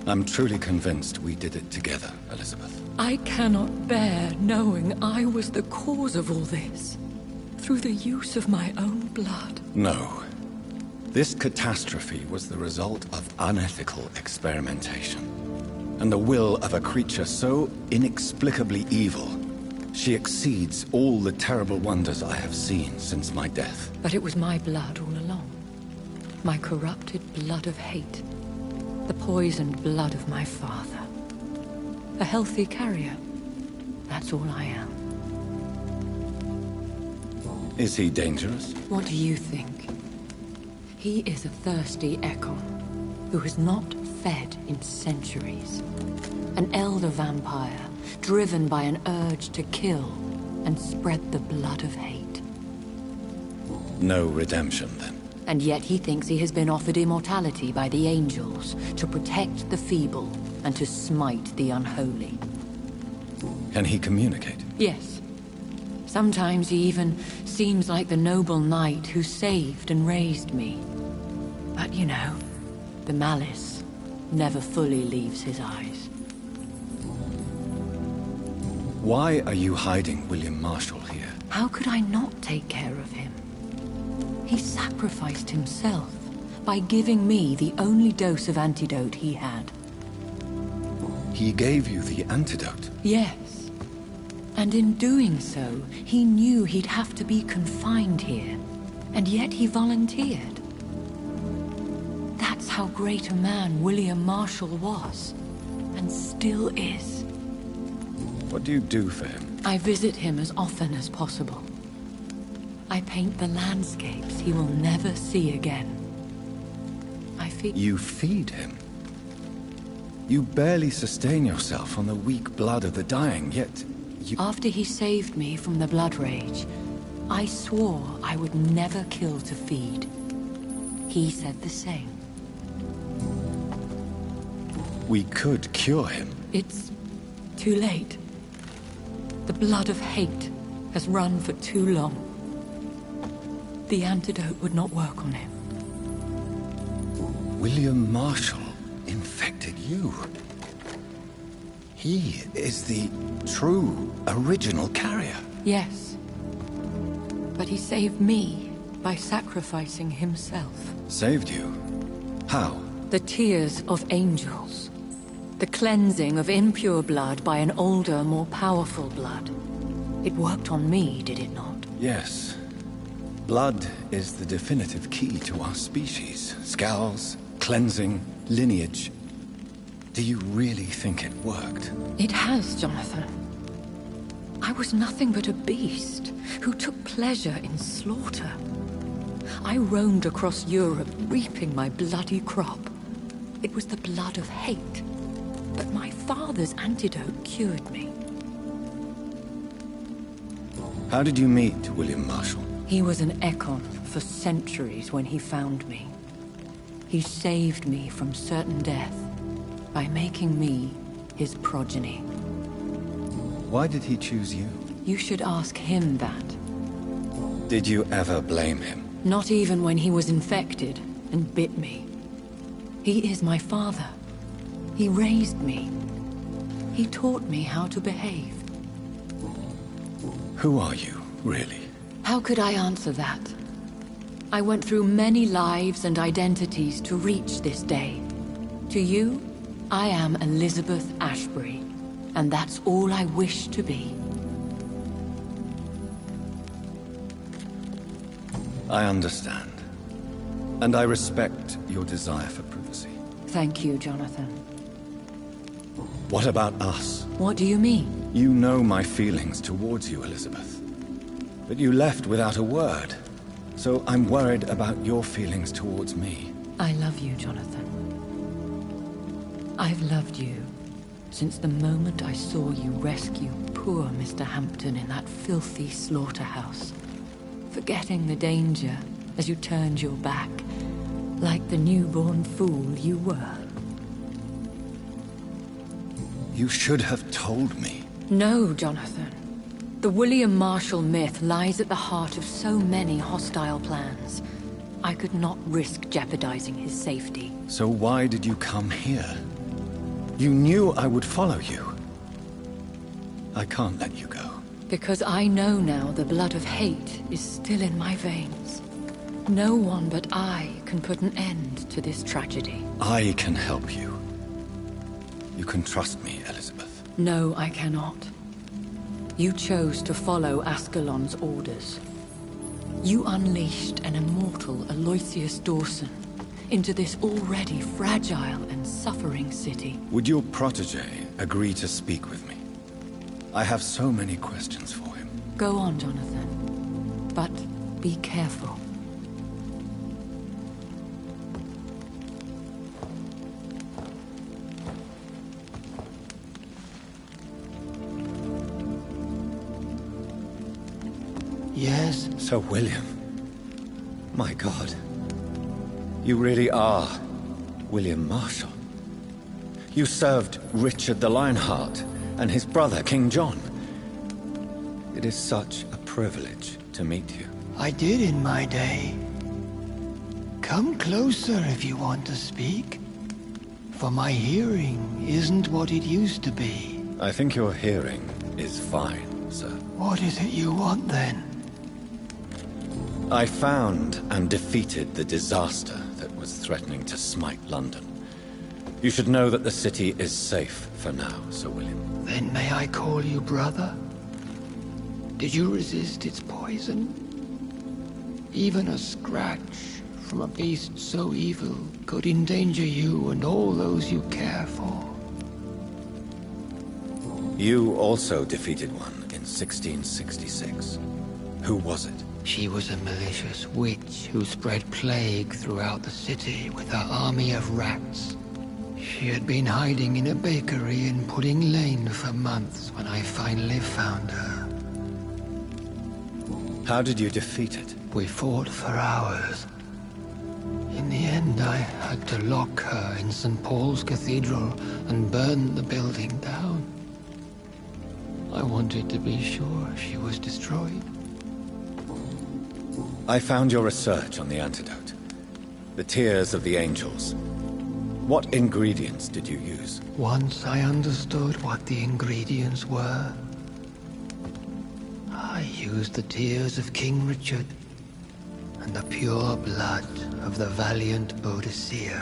L: I'm truly convinced we did it together, Elizabeth.
C: I cannot bear knowing I was the cause of all this. Through the use of my own blood.
L: No. This catastrophe was the result of unethical experimentation. And the will of a creature so inexplicably evil, she exceeds all the terrible wonders I have seen since my death.
C: But it was my blood all along. My corrupted blood of hate. The poisoned blood of my father. A healthy carrier. That's all I am.
L: Is he dangerous?
C: What do you think? He is a thirsty echo who has not fed in centuries. An elder vampire, driven by an urge to kill and spread the blood of hate.
L: No redemption, then.
C: And yet he thinks he has been offered immortality by the angels to protect the feeble and to smite the unholy.
L: Can he communicate?
C: Yes. Sometimes he even seems like the noble knight who saved and raised me. But you know, the malice never fully leaves his eyes.
L: Why are you hiding William Marshall here?
C: How could I not take care of him? He sacrificed himself by giving me the only dose of antidote he had.
L: He gave you the antidote?
C: Yes. And in doing so, he knew he'd have to be confined here. And yet he volunteered. That's how great a man William Marshall was. And still is.
L: What do you do for him?
C: I visit him as often as possible. I paint the landscapes he will never see again.
L: You feed him? You barely sustain yourself on the weak blood of the dying, yet you...
C: After he saved me from the blood rage, I swore I would never kill to feed. He said the same.
L: We could cure him.
C: It's too late. The blood of hate has run for too long. The antidote would not work on him.
L: William Marshall infected you. He is the true, original carrier.
C: Yes. But he saved me by sacrificing himself.
L: Saved you? How?
C: The tears of angels. The cleansing of impure blood by an older, more powerful blood. It worked on me, did it not?
L: Yes. Blood is the definitive key to our species. Scowls, cleansing, lineage. Do you really think it worked?
C: It has, Jonathan. I was nothing but a beast who took pleasure in slaughter. I roamed across Europe, reaping my bloody crop. It was the blood of hate. But my father's antidote cured me.
L: How did you meet William Marshall?
C: He was an Ekon for centuries when he found me. He saved me from certain death by making me his progeny.
L: Why did he choose you?
C: You should ask him that.
L: Did you ever blame him?
C: Not even when he was infected and bit me. He is my father. He raised me. He taught me how to behave.
L: Who are you, really?
C: How could I answer that? I went through many lives and identities to reach this day. To you, I am Elizabeth Ashbury, and that's all I wish to be.
L: I understand. And I respect your desire for privacy.
C: Thank you, Jonathan.
L: What about us?
C: What do you mean?
L: You know my feelings towards you, Elizabeth. But you left without a word. So I'm worried about your feelings towards me.
C: I love you, Jonathan. I've loved you since the moment I saw you rescue poor Mr. Hampton in that filthy slaughterhouse, forgetting the danger as you turned your back, like the newborn fool you were.
L: You should have told me.
C: No, Jonathan. The William Marshall myth lies at the heart of so many hostile plans. I could not risk jeopardizing his safety.
L: So why did you come here? You knew I would follow you. I can't let you go.
C: Because I know now the blood of hate is still in my veins. No one but I can put an end to this tragedy.
L: I can help you. You can trust me, Elizabeth.
C: No, I cannot. You chose to follow Ascalon's orders. You unleashed an immortal Aloysius Dawson into this already fragile and suffering city.
L: Would your protege agree to speak with me? I have so many questions for him.
C: Go on, Jonathan. But be careful.
E: Yes?
L: Sir William. My God. You really are William Marshall. You served Richard the Lionheart and his brother, King John. It is such a privilege to meet you.
E: I did in my day. Come closer if you want to speak. For my hearing isn't what it used to be.
L: I think your hearing is fine, sir.
E: What is it you want then?
L: I found and defeated the disaster that was threatening to smite London. You should know that the city is safe for now, Sir William.
E: Then may I call you brother? Did you resist its poison? Even a scratch from a beast so evil could endanger you and all those you care for.
L: You also defeated one in 1666. Who was it?
E: She was a malicious witch who spread plague throughout the city with her army of rats. She had been hiding in a bakery in Pudding Lane for months when I finally found her.
L: How did you defeat it?
E: We fought for hours. In the end, I had to lock her in St. Paul's Cathedral and burn the building down. I wanted to be sure she was destroyed.
L: I found your research on the antidote. The Tears of the Angels. What ingredients did you use?
E: Once I understood what the ingredients were, I used the tears of King Richard and the pure blood of the valiant Boadicea.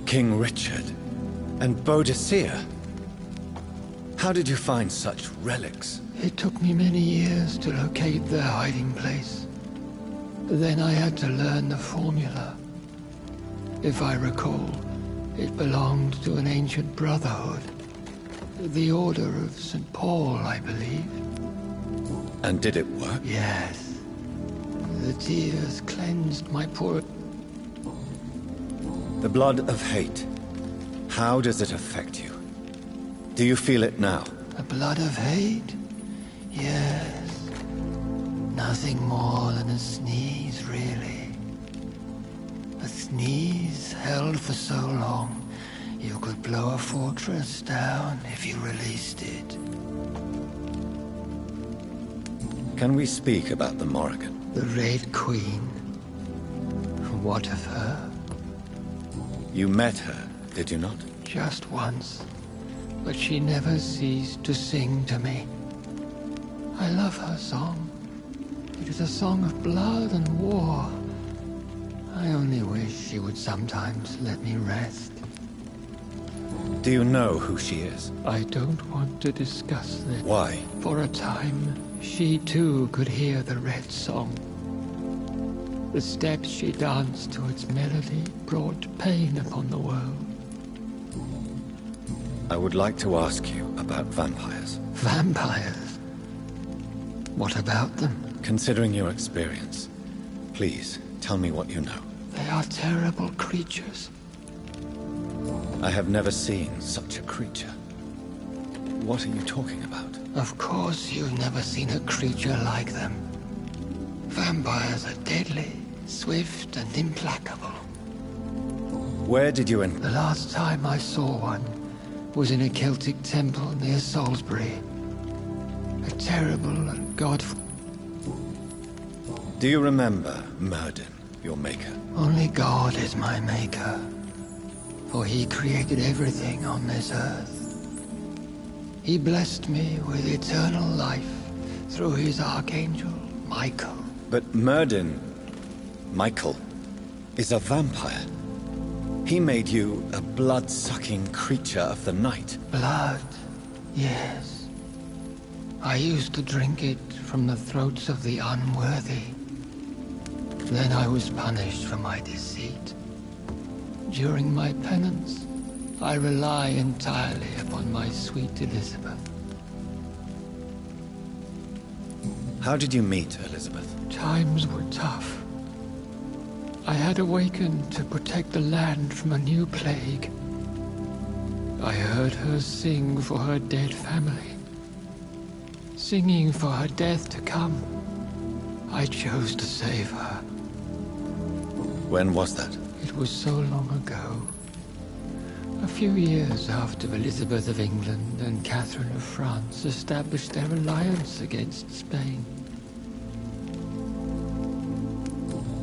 L: King Richard and Boadicea? How did you find such relics?
E: It took me many years to locate their hiding place. Then I had to learn the formula. If I recall, it belonged to an ancient brotherhood. The Order of St. Paul, I believe.
L: And did it work?
E: Yes. The tears cleansed my poor...
L: The blood of hate. How does it affect you? Do you feel it now?
E: The blood of hate? Yes. Nothing more than a sneeze, really. A sneeze held for so long, you could blow a fortress down if you released it.
L: Can we speak about the Morrigan?
E: The Red Queen. What of her?
L: You met her, did you not?
E: Just once. But she never ceased to sing to me. I love her song. It is a song of blood and war. I only wish she would sometimes let me rest.
L: Do you know who she is?
E: I don't want to discuss this.
L: Why?
E: For a time, she too could hear the Red Song. The steps she danced to its melody brought pain upon the world.
L: I would like to ask you about vampires.
E: Vampires? What about them?
L: Considering your experience, please tell me what you know.
E: They are terrible creatures.
L: I have never seen such a creature. What are you talking about?
E: Of course you've never seen a creature like them. Vampires are deadly, swift and implacable.
L: Where did you
E: The last time I saw one was in a Celtic temple near Salisbury. A terrible and godful...
L: Do you remember Myrddin, your maker?
E: Only God is my maker, for he created everything on this earth. He blessed me with eternal life through his archangel, Michael.
L: But Myrddin, Michael, is a vampire. He made you a blood-sucking creature of the night.
E: Blood, yes. I used to drink it from the throats of the unworthy. Then I was punished for my deceit. During my penance, I rely entirely upon my sweet Elizabeth.
L: How did you meet Elizabeth?
E: Times were tough. I had awakened to protect the land from a new plague. I heard her sing for her dead family. Singing for her death to come. I chose to save her.
L: When was that?
E: It was so long ago. A few years after Elizabeth of England and Catherine of France established their alliance against Spain.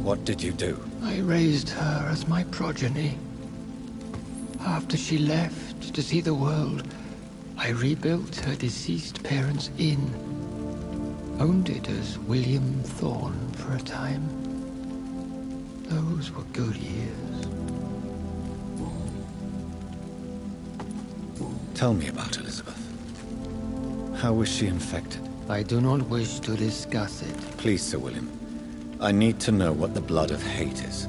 L: What did you do?
E: I raised her as my progeny. After she left to see the world, I rebuilt her deceased parents' inn. Owned it as William Thorne for a time. Those were good years.
L: Tell me about Elizabeth. How was she infected?
E: I do not wish to discuss it.
L: Please, Sir William. I need to know what the blood of hate is.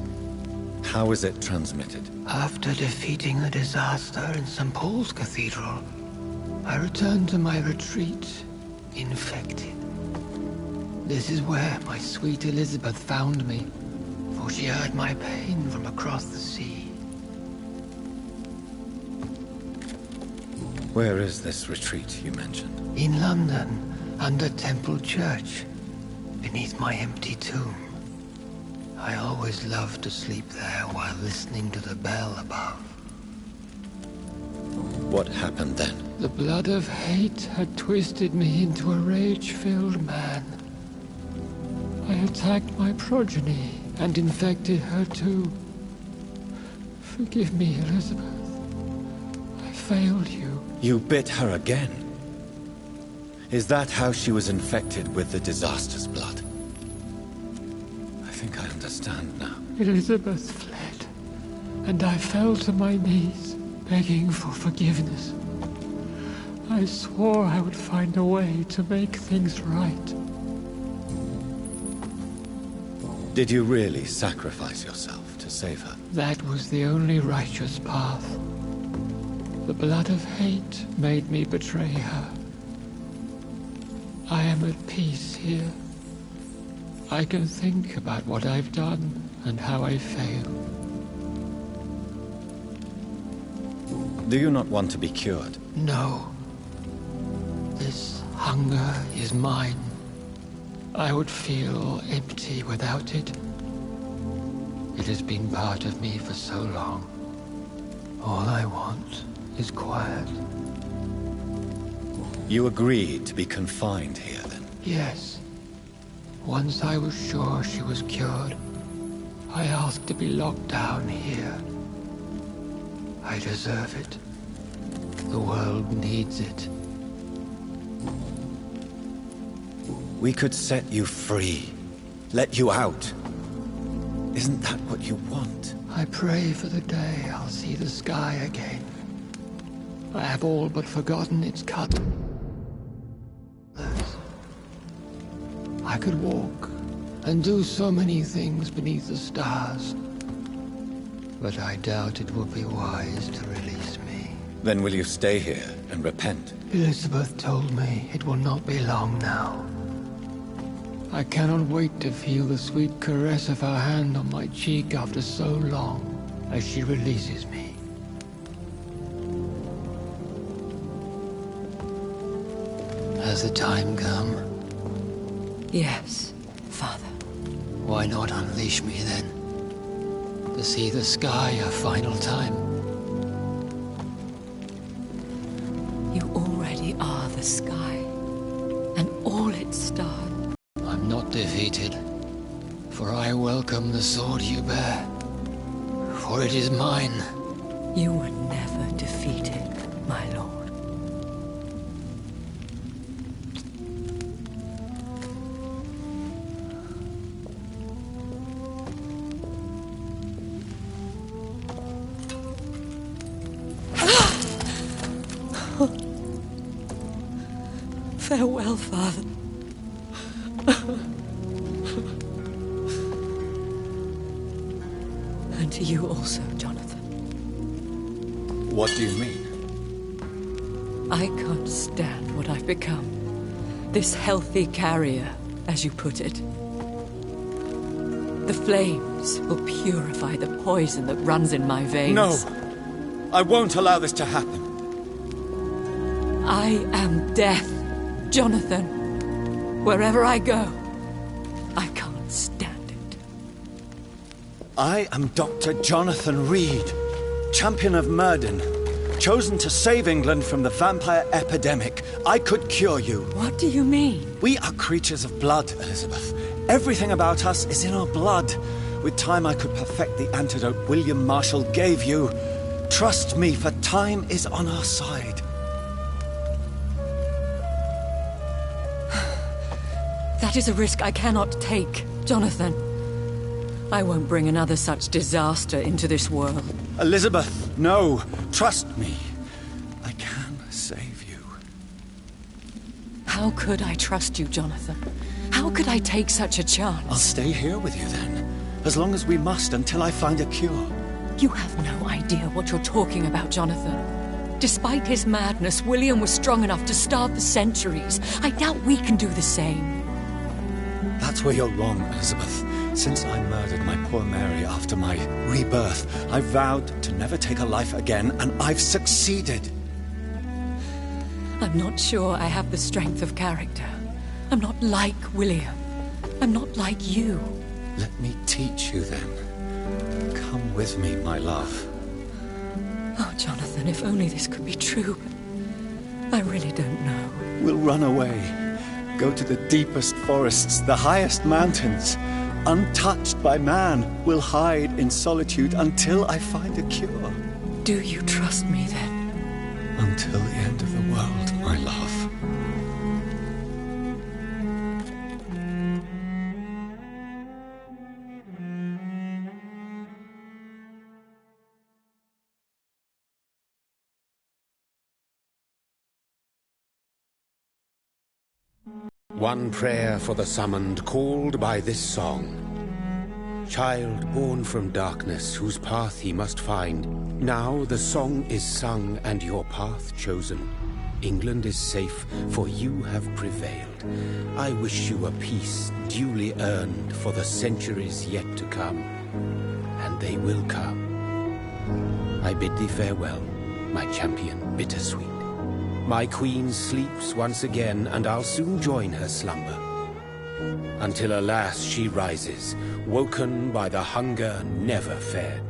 L: How is it transmitted?
E: After defeating the disaster in St. Paul's Cathedral, I returned to my retreat, infected. This is where my sweet Elizabeth found me, for she heard my pain from across the sea.
L: Where is this retreat you mentioned?
E: In London, under Temple Church, beneath my empty tomb. I always loved to sleep there while listening to the bell above.
L: What happened then?
E: The blood of hate had twisted me into a rage-filled man. I attacked my progeny and infected her too. Forgive me, Elizabeth. I failed you.
L: You bit her again? Is that how she was infected with the disaster's blood? I think I understand now.
E: Elizabeth fled, and I fell to my knees, begging for forgiveness. I swore I would find a way to make things right.
L: Did you really sacrifice yourself to save her?
E: That was the only righteous path. The blood of hate made me betray her. I am at peace here. I can think about what I've done and how I failed.
L: Do you not want to be cured?
E: No. This hunger is mine. I would feel empty without it. It has been part of me for so long. All I want is quiet.
L: You agreed to be confined here, then?
E: Yes. Once I was sure she was cured, I asked to be locked down here. I deserve it. The world needs it.
L: We could set you free. Let you out. Isn't that what you want?
E: I pray for the day I'll see the sky again. I have all but forgotten its colors. I could walk and do so many things beneath the stars. But I doubt it would be wise to release me.
L: Then will you stay here and repent?
E: Elizabeth told me it will not be long now. I cannot wait to feel the sweet caress of her hand on my cheek after so long, as she releases me. Has the time come?
C: Yes, Father.
E: Why not unleash me then? To see the sky a final time.
C: You already are the sky, and all its stars.
E: I'm not defeated, for I welcome the sword you bear, for it is mine.
C: You were never defeated, my lord. Farewell, Father. And to you also, Jonathan.
L: What do you mean?
C: I can't stand what I've become. This healthy carrier, as you put it. The flames will purify the poison that runs in my veins.
L: No! I won't allow this to happen.
C: I am death, Jonathan. Wherever I go, I can't stand it.
L: I am Dr. Jonathan Reed, champion of Murden, chosen to save England from the vampire epidemic. I could cure you.
C: What do you mean?
L: We are creatures of blood, Elizabeth. Everything about us is in our blood. With time, I could perfect the antidote William Marshall gave you. Trust me, for time is on our side.
C: That is a risk I cannot take, Jonathan. I won't bring another such disaster into this world.
L: Elizabeth, no. Trust me. I can save you.
C: How could I trust you, Jonathan? How could I take such a chance?
L: I'll stay here with you then. As long as we must, until I find a cure.
C: You have no idea what you're talking about, Jonathan. Despite his madness, William was strong enough to start the centuries. I doubt we can do the same.
L: That's where you're wrong, Elizabeth. Since I murdered my poor Mary after my rebirth, I vowed to never take a life again, and I've succeeded.
C: I'm not sure I have the strength of character. I'm not like William. I'm not like you.
L: Let me teach you then. Come with me, my love.
C: Oh, Jonathan, if only this could be true, but I really don't know.
L: We'll run away. Go to the deepest forests, the highest mountains. Untouched by man, we'll hide in solitude until I find a cure.
C: Do you trust me then?
L: Until the end of the world, my love.
I: One prayer for the summoned, called by this song. Child born from darkness, whose path he must find. Now the song is sung and your path chosen. England is safe, for you have prevailed. I wish you a peace duly earned for the centuries yet to come. And they will come. I bid thee farewell, my champion bittersweet. My queen sleeps once again, and I'll soon join her slumber. Until alas she rises, woken by the hunger never fed.